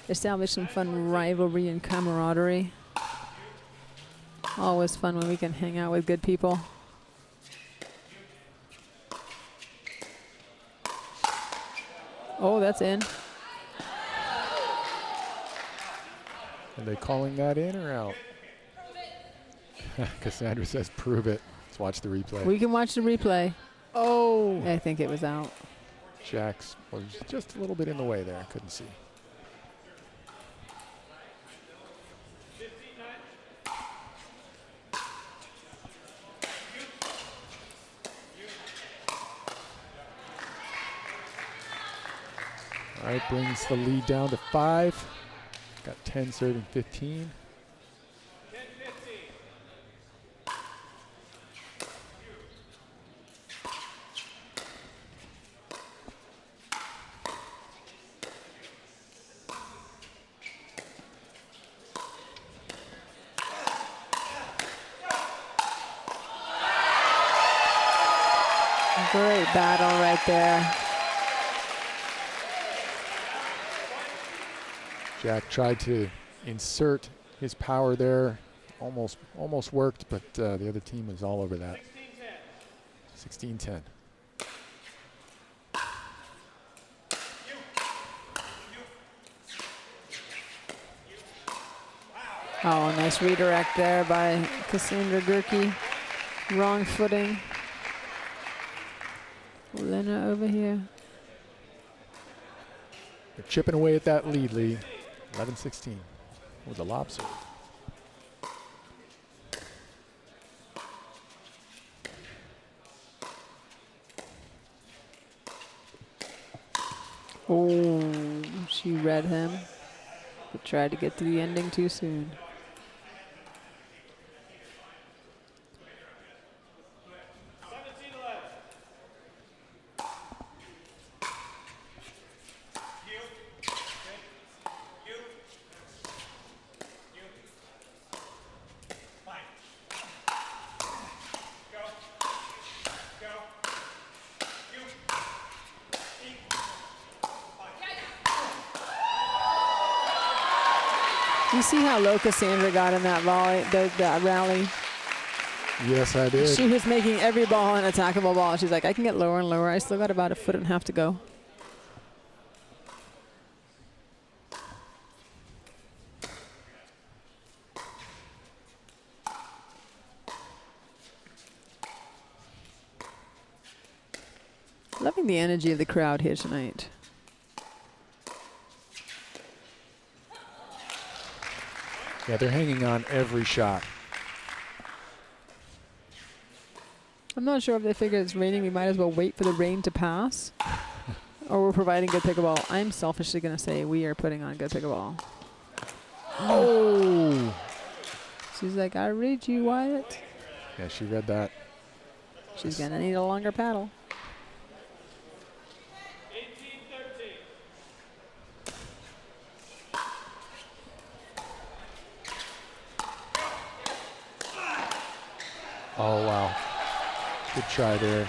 establish some fun rivalry and camaraderie. Always fun when we can hang out with good people. Oh, that's in. Are they calling that in or out? Cassandra says, prove it. Let's watch the replay. We can watch the replay. Oh, I think it was out. Jax was just a little bit in the way there. Couldn't see. All right, brings the lead down to 5. Got 10 serving 15. Great battle right there. Jack tried to insert his power there. Almost worked, but the other team was all over that. 16-10. Oh, nice redirect there by Cassandra Gerke. Wrong footing. Lena over here. They're chipping away at that lead, Lee. 11-16 with a lob serve. Oh, she read him, but tried to get to the ending too soon. You see how low Cassandra got in that volley, that rally? Yes, I did. She was making every ball an attackable ball. She's like, I can get lower and lower. I still got about 1.5 feet to go. Loving the energy of the crowd here tonight. Yeah, they're hanging on every shot. I'm not sure if they figure it's raining. We might as well wait for the rain to pass. Or we're providing good pickleball. I'm selfishly going to say we are putting on good pickleball. Oh! She's like, I read you, Wyatt. Yeah, she read that. She's going to need a longer paddle. Oh, wow. Good try there.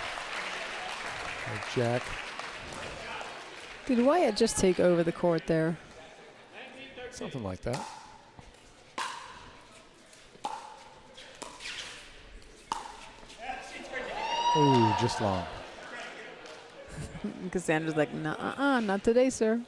Jack. Did Wyatt just take over the court there? Something like that. Ooh, just long. Cassandra's like, nah, not today, sir.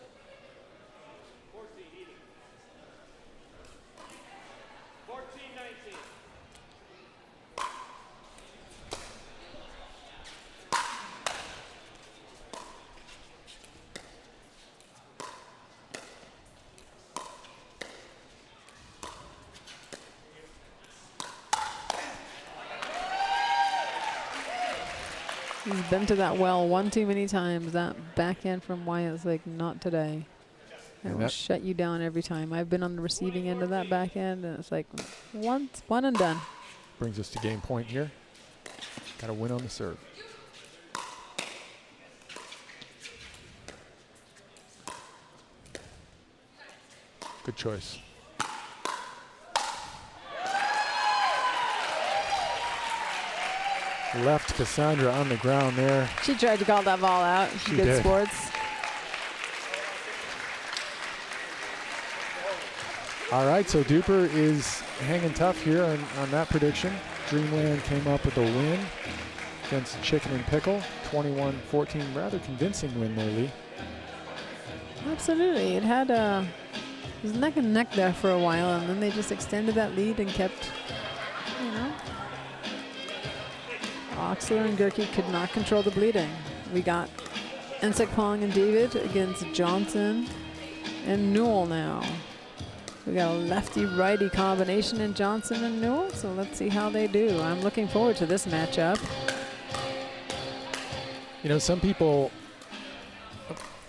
He's been to that well one too many times. That backhand from Wyatt's like, not today. I will shut you down every time. I've been on the receiving end of that backhand, and it's like one and done. Brings us to game point here. Got to win on the serve. Good choice. Left Cassandra on the ground there. She tried to call that ball out. She Good did. sports. All right, so Duper is hanging tough here on that prediction. Dreamland came up with a win against Chicken and Pickle. 21-14, rather convincing win there, Lee. Absolutely. It was neck and neck there for a while, and then they just extended that lead and kept, you know. Oxler and Gerke could not control the bleeding. We got Ensekpong and David against Johnson and Newell now. We got a lefty-righty combination in Johnson and Newell, so let's see how they do. I'm looking forward to this matchup. You know, some people...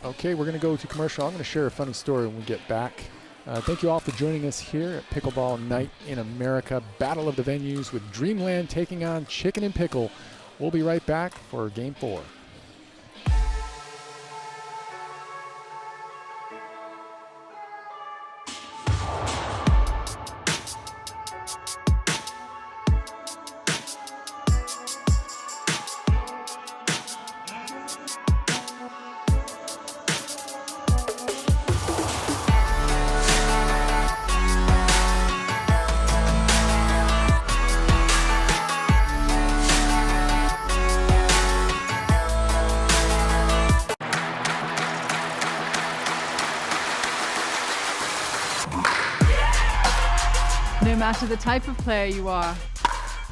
Okay, we're going to go to commercial. I'm going to share a funny story when we get back. Thank you all for joining us here at Pickleball Night in America. Battle of the Venues with Dreamland taking on Chicken and Pickle. We'll be right back for Game 4. No matter the type of player you are.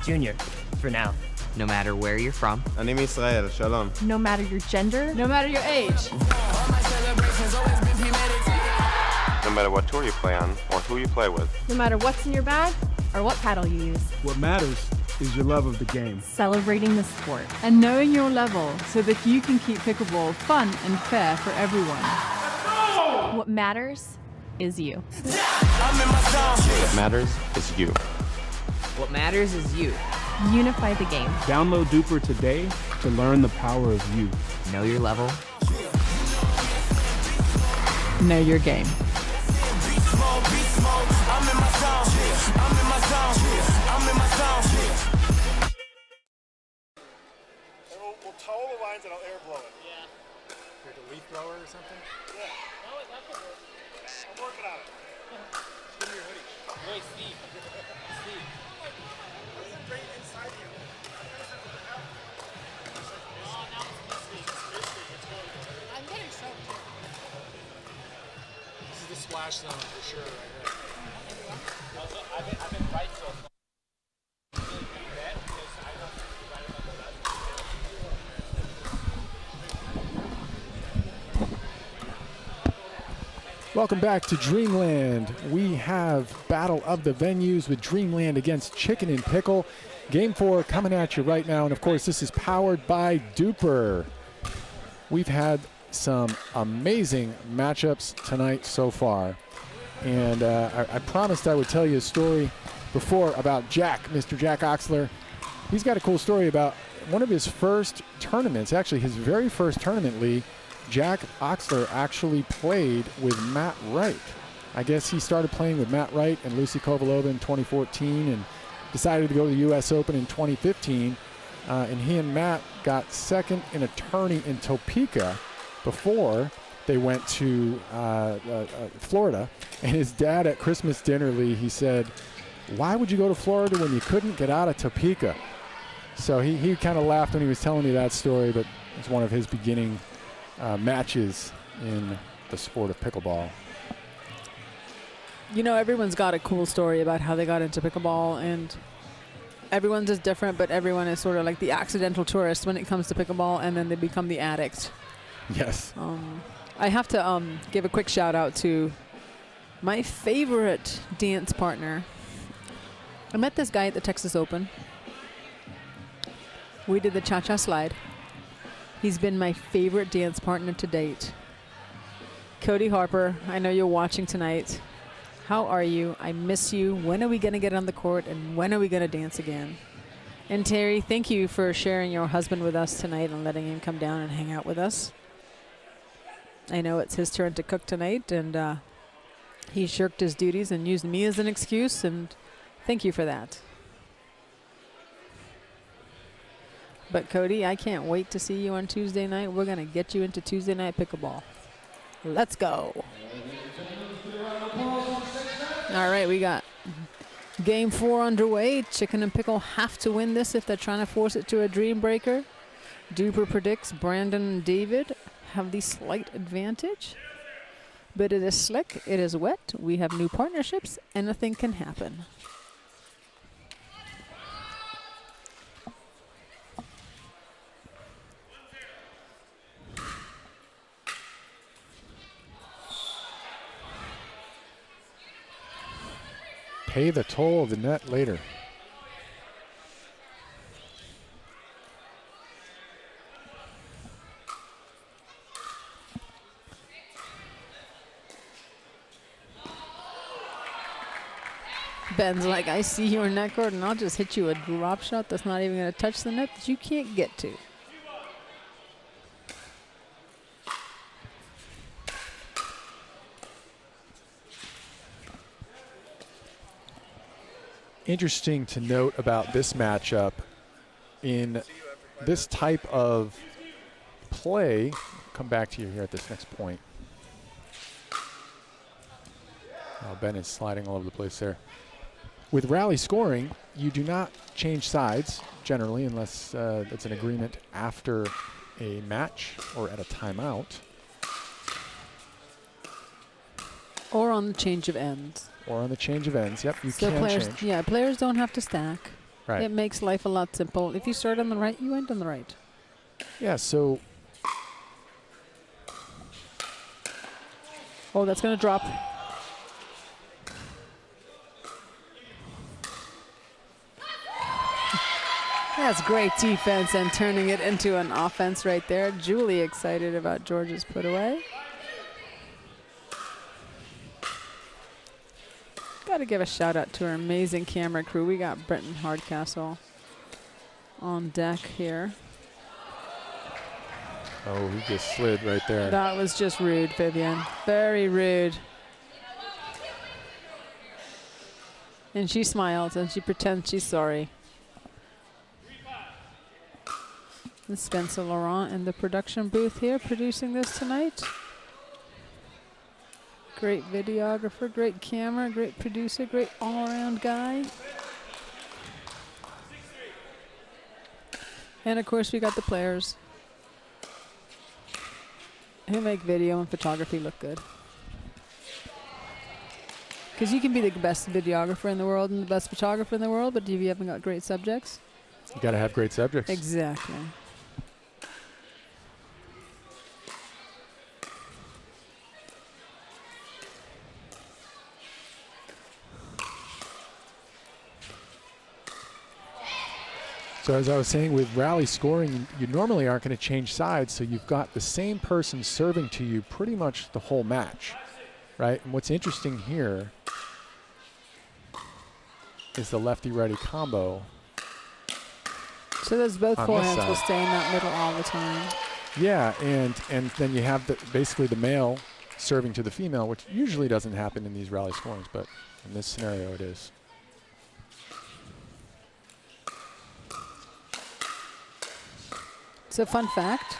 Junior, for now. No matter where you're from. אני מישראל, שלום. No matter your gender. No matter your age. No matter what tour you play on or who you play with. No matter what's in your bag or what paddle you use. What matters is your love of the game. Celebrating the sport. And knowing your level so that you can keep pickleball fun and fair for everyone. What matters is you. What matters is you. What matters is you. Unify the game. Download Duper today to learn the power of you. Know your level. Know your game. We'll tow the lines and I'll air blow it. Yeah. Like a leaf blower or something? Yeah. No, that could work. I'm working on it. Give me your hoodie. Hey, Steve. Steve. What's the brain inside you? I'm getting soaked too. This is the splash zone for sure right here. I've been right so far. Welcome back to Dreamland. We have Battle of the Venues with Dreamland against Chicken and Pickle. Game 4 coming at you right now. And of course, this is powered by Duper. We've had some amazing matchups tonight so far. And I promised I would tell you a story before about Jack, Mr. Jack Oxler. He's got a cool story about one of his first tournaments, actually his very first tournament, Lee. Jack Oxler actually played with Matt Wright. I guess he started playing with Matt Wright and Lucy Kovalova in 2014 and decided to go to the U.S. Open in 2015. And he and Matt got second in a tourney in Topeka before they went to Florida. And his dad at Christmas dinner, Lee, he said, "Why would you go to Florida when you couldn't get out of Topeka?" So he kind of laughed when he was telling me that story, but it's one of his beginning matches in the sport of pickleball. You know, everyone's got a cool story about how they got into pickleball, and everyone's is different, but everyone is sort of like the accidental tourist when it comes to pickleball, and then they become the addict. Yes. I have to give a quick shout out to my favorite dance partner. I met this guy at the Texas Open. We did the cha-cha slide. He's been my favorite dance partner to date. Cody Harper, I know you're watching tonight. How are you? I miss you. When are we going to get on the court, and when are we going to dance again? And Terry, thank you for sharing your husband with us tonight and letting him come down and hang out with us. I know it's his turn to cook tonight, and he shirked his duties and used me as an excuse, and thank you for that. But Cody, I can't wait to see you on Tuesday night. We're going to get you into Tuesday night pickleball. Let's go. All right, we got game 4 underway. Chicken and Pickle have to win this if they're trying to force it to a dream breaker. Duper predicts Brandon and David have the slight advantage. But it is slick, it is wet, we have new partnerships, anything can happen. Pay the toll of the net later. Ben's like, I see your net court and I'll just hit you a drop shot that's not even going to touch the net that you can't get to. Interesting to note about this matchup, in this type of play, come back to you here at this next point. Oh, Ben is sliding all over the place there. With rally scoring, you do not change sides generally unless it's an agreement after a match or at a timeout. Or on the change of ends. Or on the change of ends. Yep, you So can players, change. yeah, players don't have to stack. Right. It makes life a lot simple. If you start on the right, you end on the right. Yeah, so. Oh, that's going to drop. That's great defense and turning it into an offense right there. Julie excited about George's put away. Got to give a shout out to our amazing camera crew. We got Brenton Hardcastle on deck here. Oh, he just slid right there. That was just rude, Vivian. Very rude. And she smiles and she pretends she's sorry. And Spencer Laurent in the production booth here producing this tonight. Great videographer, great camera, great producer, great all-around guy. And of course we got the players who make video and photography look good. Because you can be the best videographer in the world and the best photographer in the world, but if you haven't got great subjects, you got to have great subjects. Exactly. So as I was saying, with rally scoring, you normally aren't going to change sides, so you've got the same person serving to you pretty much the whole match, right? And what's interesting here is the lefty-righty combo. So those both forehands will stay in that middle all the time. Yeah, and then you have basically the male serving to the female, which usually doesn't happen in these rally scorings, but in this scenario it is. So fun fact,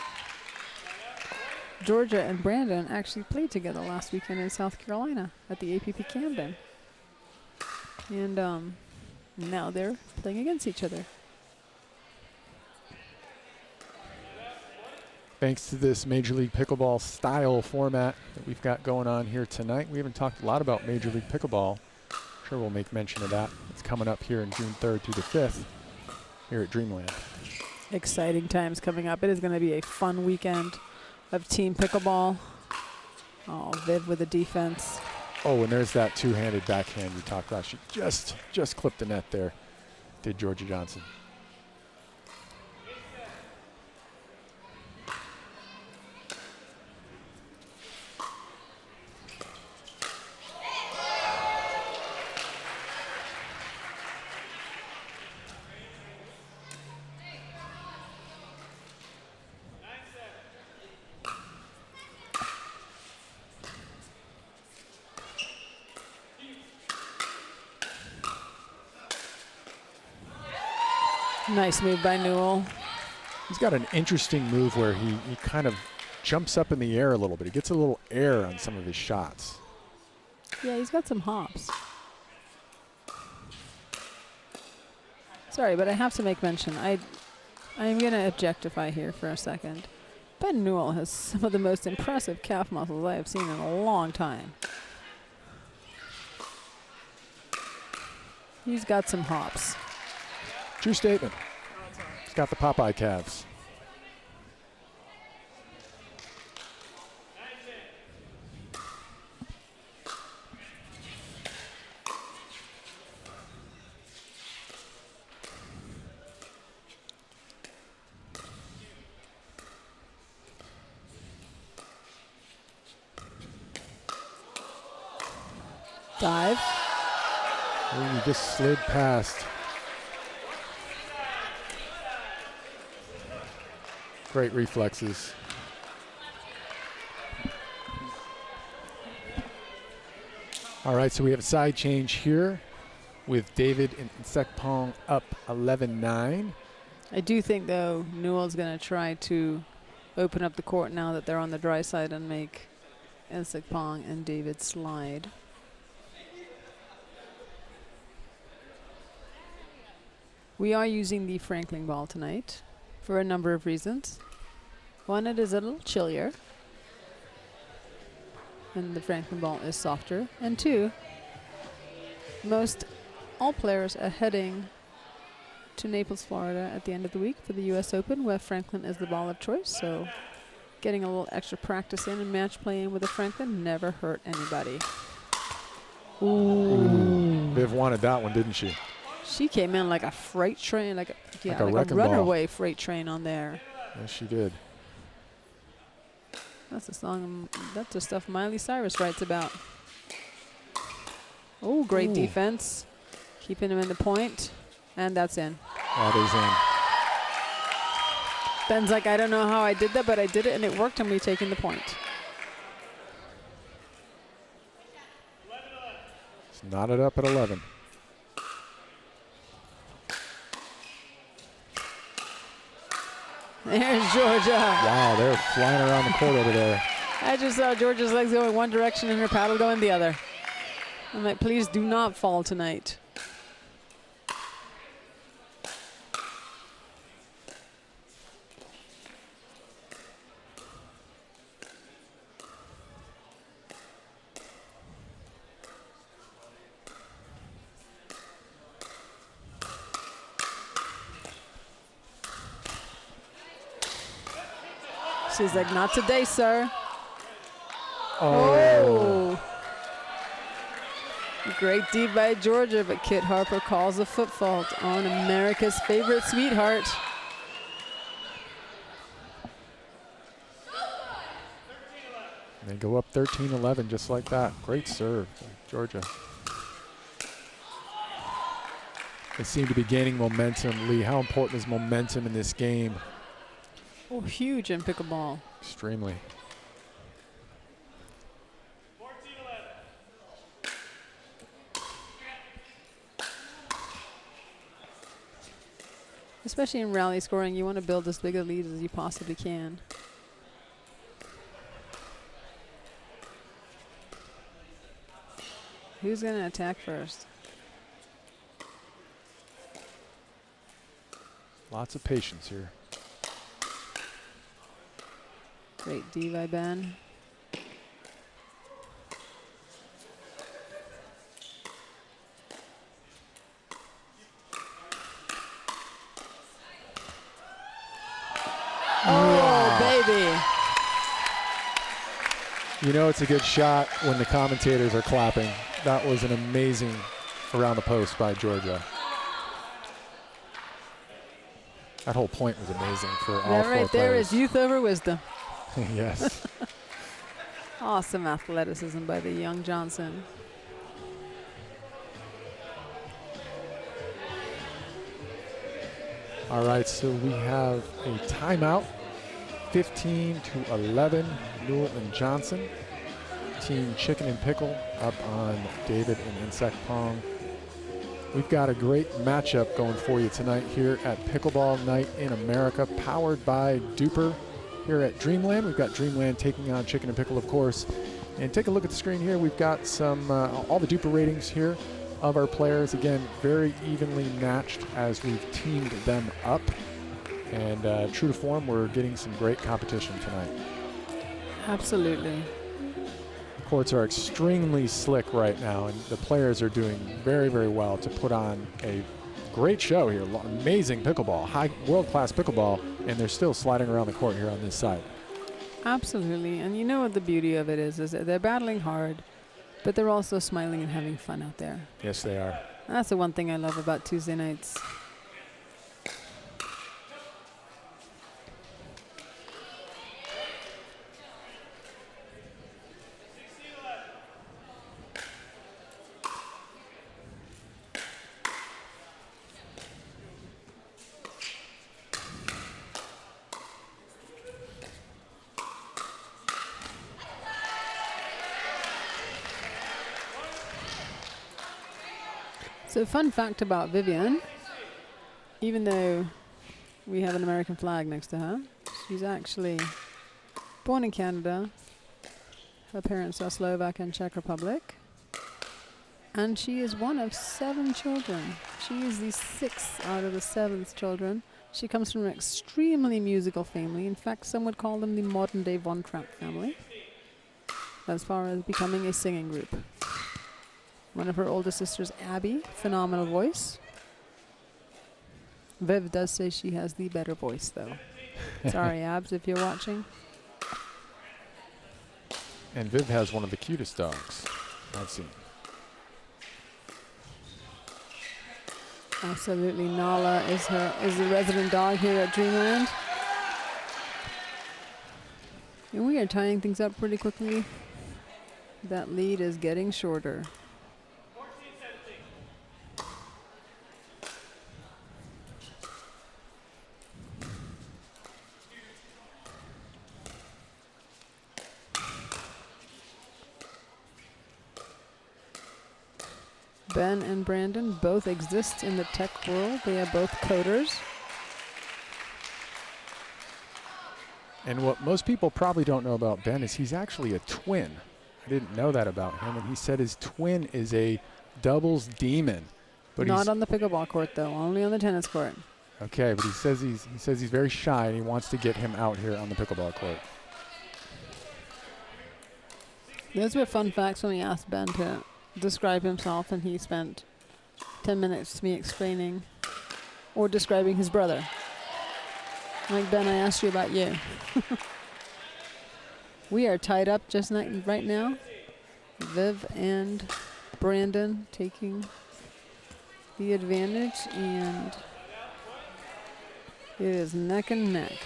Georgia and Brandon actually played together last weekend in South Carolina at the APP Camden. And now they're playing against each other. Thanks to this Major League Pickleball style format that we've got going on here tonight. We haven't talked a lot about Major League Pickleball. I'm sure we'll make mention of that. It's coming up here in June 3rd through the 5th here at Dreamland. Exciting times coming up. It is going to be a fun weekend of team pickleball. Oh, Viv with the defense. Oh, and there's that two-handed backhand you talked about. She just clipped the net there, did Georgia Johnson. Nice move by Newell. He's got an interesting move where he kind of jumps up in the air a little bit. He gets a little air on some of his shots. Yeah, he's got some hops. Sorry, but I have to make mention. I'm going to objectify here for a second. Ben Newell has some of the most impressive calf muscles I have seen in a long time. He's got some hops. True statement. He's got the Popeye calves. Dive. Oh, he just slid past. Great reflexes. All right, so we have a side change here with David and Sekpong up 11-9. I do think, though, Newell's going to try to open up the court now that they're on the dry side and make Sekpong and David slide. We are using the Franklin ball tonight for a number of reasons. One, it is a little chillier, and the Franklin ball is softer. And two, all players are heading to Naples, Florida at the end of the week for the U.S. Open, where Franklin is the ball of choice. So getting a little extra practice in and match playing with a Franklin never hurt anybody. Ooh. Viv wanted that one, didn't she? She came in like a freight train, like a runaway freight train on there. Yes, she did. That's the song. That's the stuff Miley Cyrus writes about. Oh, great defense, keeping him in the point, and that's in. That is in. Ben's like, I don't know how I did that, but I did it, and it worked, and we're taking the point. It's knotted up at 11. There's Georgia. Wow, they're flying around the court over there. I just saw Georgia's legs going one direction and her paddle going the other. I'm like, please do not fall tonight. She's like, not today, sir. Oh. Great D by Georgia, but Kit Harper calls a foot fault on America's favorite sweetheart. They go up 13-11 just like that. Great serve, Georgia. They seem to be gaining momentum. Lee, how important is momentum in this game? Oh, huge in pickleball. Extremely. Especially in rally scoring, you want to build as big a lead as you possibly can. Who's going to attack first? Lots of patience here. Great D by Ben. Oh, baby. You know it's a good shot when the commentators are clapping. That was an amazing around the post by Georgia. That whole point was amazing for all four players. That right there is youth over wisdom. Yes. Awesome athleticism by the young Johnson. All right, so we have a timeout. 15-11, Newell and Johnson. Team Chicken and Pickle up on David and Insect Pong. We've got a great matchup going for you tonight here at Pickleball Night in America, powered by Duper here at Dreamland. We've got Dreamland taking on Chicken and Pickle, of course. And take a look at the screen here. We've got some all the Duper ratings here of our players. Again, very evenly matched as we've teamed them up. And true to form, we're getting some great competition tonight. Absolutely. The courts are extremely slick right now, and the players are doing very, very well to put on a great show here. Amazing pickleball, high world-class pickleball, and they're still sliding around the court here on this side. Absolutely. And you know what the beauty of it is that they're battling hard, but they're also smiling and having fun out there. Yes, they are. And that's the one thing I love about Tuesday nights. So fun fact about Vivian, even though we have an American flag next to her, she's actually born in Canada. Her parents are Slovak and Czech Republic. And she is one of 7 children. She is the 6th out of the 7th children. She comes from an extremely musical family. In fact, some would call them the modern day Von Trapp family, as far as becoming a singing group. One of her older sisters, Abby, phenomenal voice. Viv does say she has the better voice, though. Sorry, Abs, if you're watching. And Viv has one of the cutest dogs I've seen. Absolutely, Nala is the resident dog here at Dreamland. And we are tying things up pretty quickly. That lead is getting shorter. Ben and Brandon both exist in the tech world. They are both coders. And what most people probably don't know about Ben is he's actually a twin. I didn't know that about him, and he said his twin is a doubles demon. But not on the pickleball court, though, only on the tennis court. Okay, but he says he's very shy, and he wants to get him out here on the pickleball court. Those were fun facts when we asked Ben to describe himself, and he spent 10 minutes to me explaining or describing his brother. Like, Ben, I asked you about you. We are tied up just right now. Viv and Brandon taking the advantage, and it is neck and neck.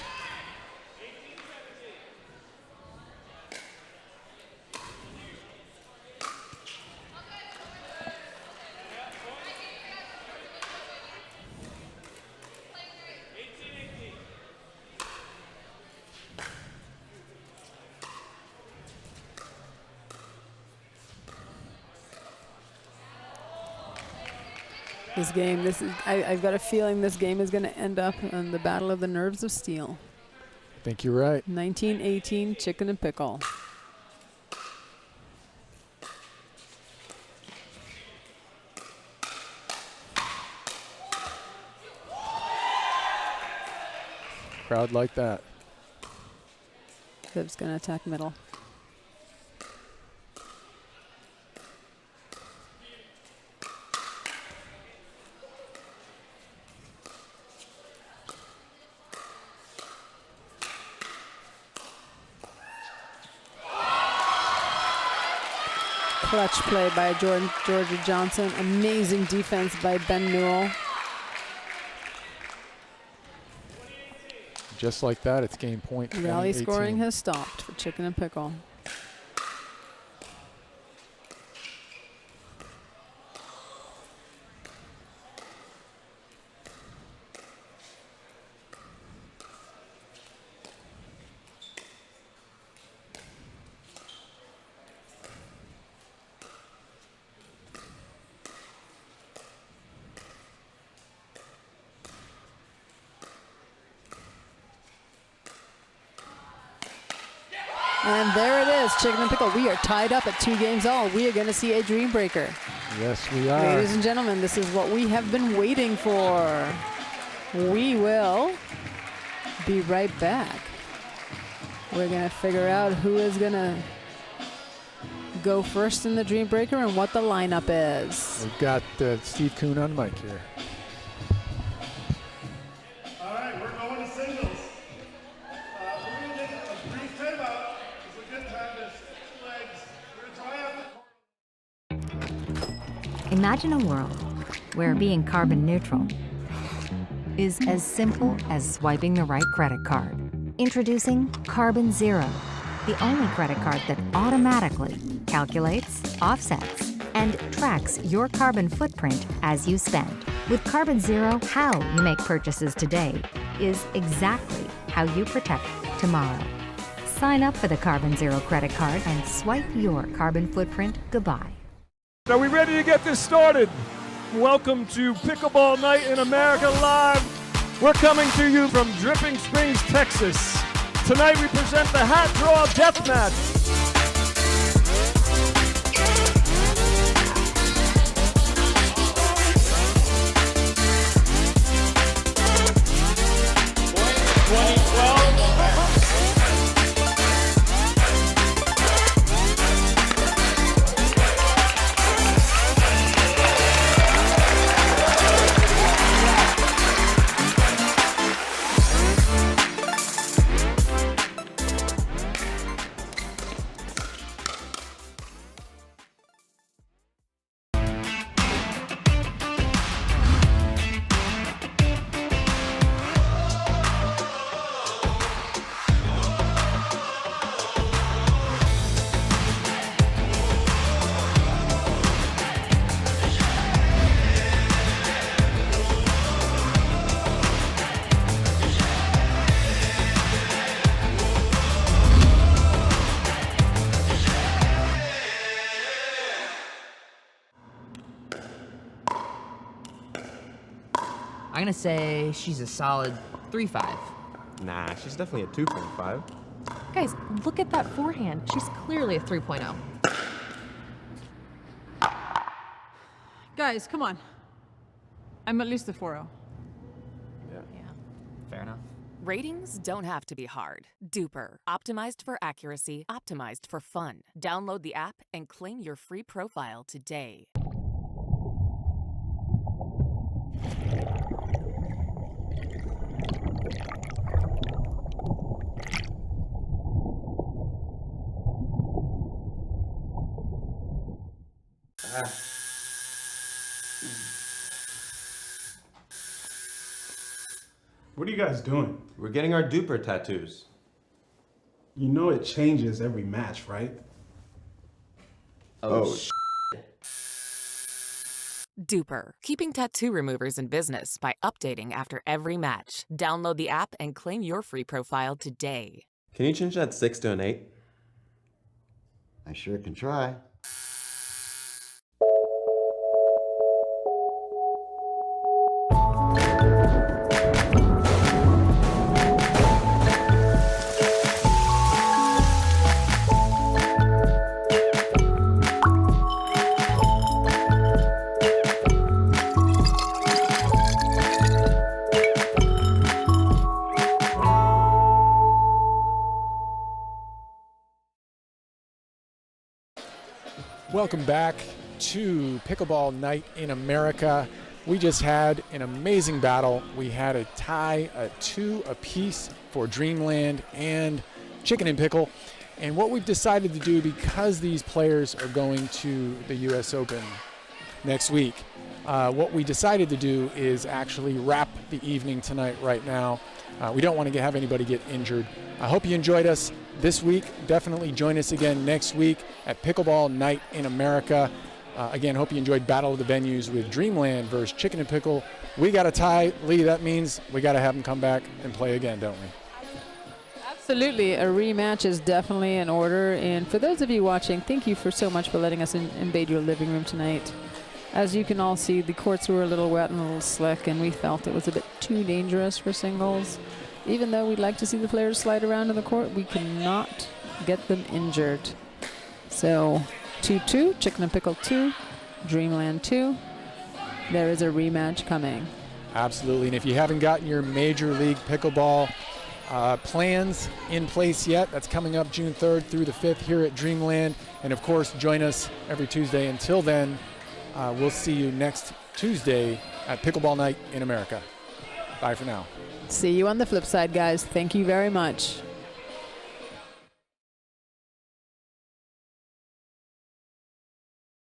This game, I've got a feeling this game is going to end up in the battle of the nerves of steel. I think you're right. 1918, Chicken and Pickle. Crowd like that. Viv's going to attack middle. Clutch play by Georgia Johnson. Amazing defense by Ben Newell. Just like that, it's game point. Rally 2018. scoring has stopped for Chicken and Pickle. And there it is, Chicken and Pickle. We are tied up at 2 games all. We are going to see a dream breaker. Yes, we are. Ladies and gentlemen, this is what we have been waiting for. We will be right back. We're going to figure out who is going to go first in the dream breaker and what the lineup is. We've got Steve Kuhn on mic here. All right, we're going to singles. We're going to take a brief timeout. It's a good time to switch legs. We're going to try out the Imagine a world where being carbon neutral is as simple as swiping the right credit card. Introducing Carbon Zero, the only credit card that automatically calculates, offsets, and tracks your carbon footprint as you spend. With Carbon Zero, how you make purchases today is exactly how you protect tomorrow. Sign up for the Carbon Zero credit card and swipe your carbon footprint goodbye. Are we ready to get this started? Welcome to Pickleball Night in America Live. We're coming to you from Dripping Springs, Texas. Tonight we present the Hat Draw Death Match. I'm gonna say she's a solid 3.5. Nah, she's definitely a 2.5. Guys, look at that forehand. She's clearly a 3.0. Guys, come on. I'm at least a 4.0. Yeah. Fair enough. Ratings don't have to be hard. Duper. Optimized for accuracy, optimized for fun. Download the app and claim your free profile today. What are you guys doing? We're getting our duper tattoos. You know it changes every match, right? Duper. Keeping tattoo removers in business by updating after every match. Download the app and claim your free profile today. Can you change that 6 to an 8? I sure can try. Welcome back to Pickleball Night in America. We just had an amazing battle. We had a tie, a 2 apiece for Dreamland and Chicken and Pickle. And what we've decided to do, because these players are going to the US Open next week, what we decided to do is actually wrap the evening tonight right now. We don't want to have anybody get injured. I hope you enjoyed us this week. Definitely join us again next week at Pickleball Night in America. Again, hope you enjoyed Battle of the Venues with Dreamland versus Chicken and Pickle. We got a tie. Lee, that means we got to have them come back and play again, don't we? Absolutely. A rematch is definitely in order. And for those of you watching, thank you for so much for letting us invade your living room tonight. As you can all see, the courts were a little wet and a little slick, and we felt it was a bit too dangerous for singles. Even though we'd like to see the players slide around in the court, we cannot get them injured. So 2-2, Chicken and Pickle 2, Dreamland 2. There is a rematch coming. Absolutely, and if you haven't gotten your Major League Pickleball plans in place yet, that's coming up June 3rd through the 5th here at Dreamland. And of course, join us every Tuesday. Until then, we'll see you next Tuesday at Pickleball Night in America. Bye for now. See you on the flip side, guys. Thank you very much.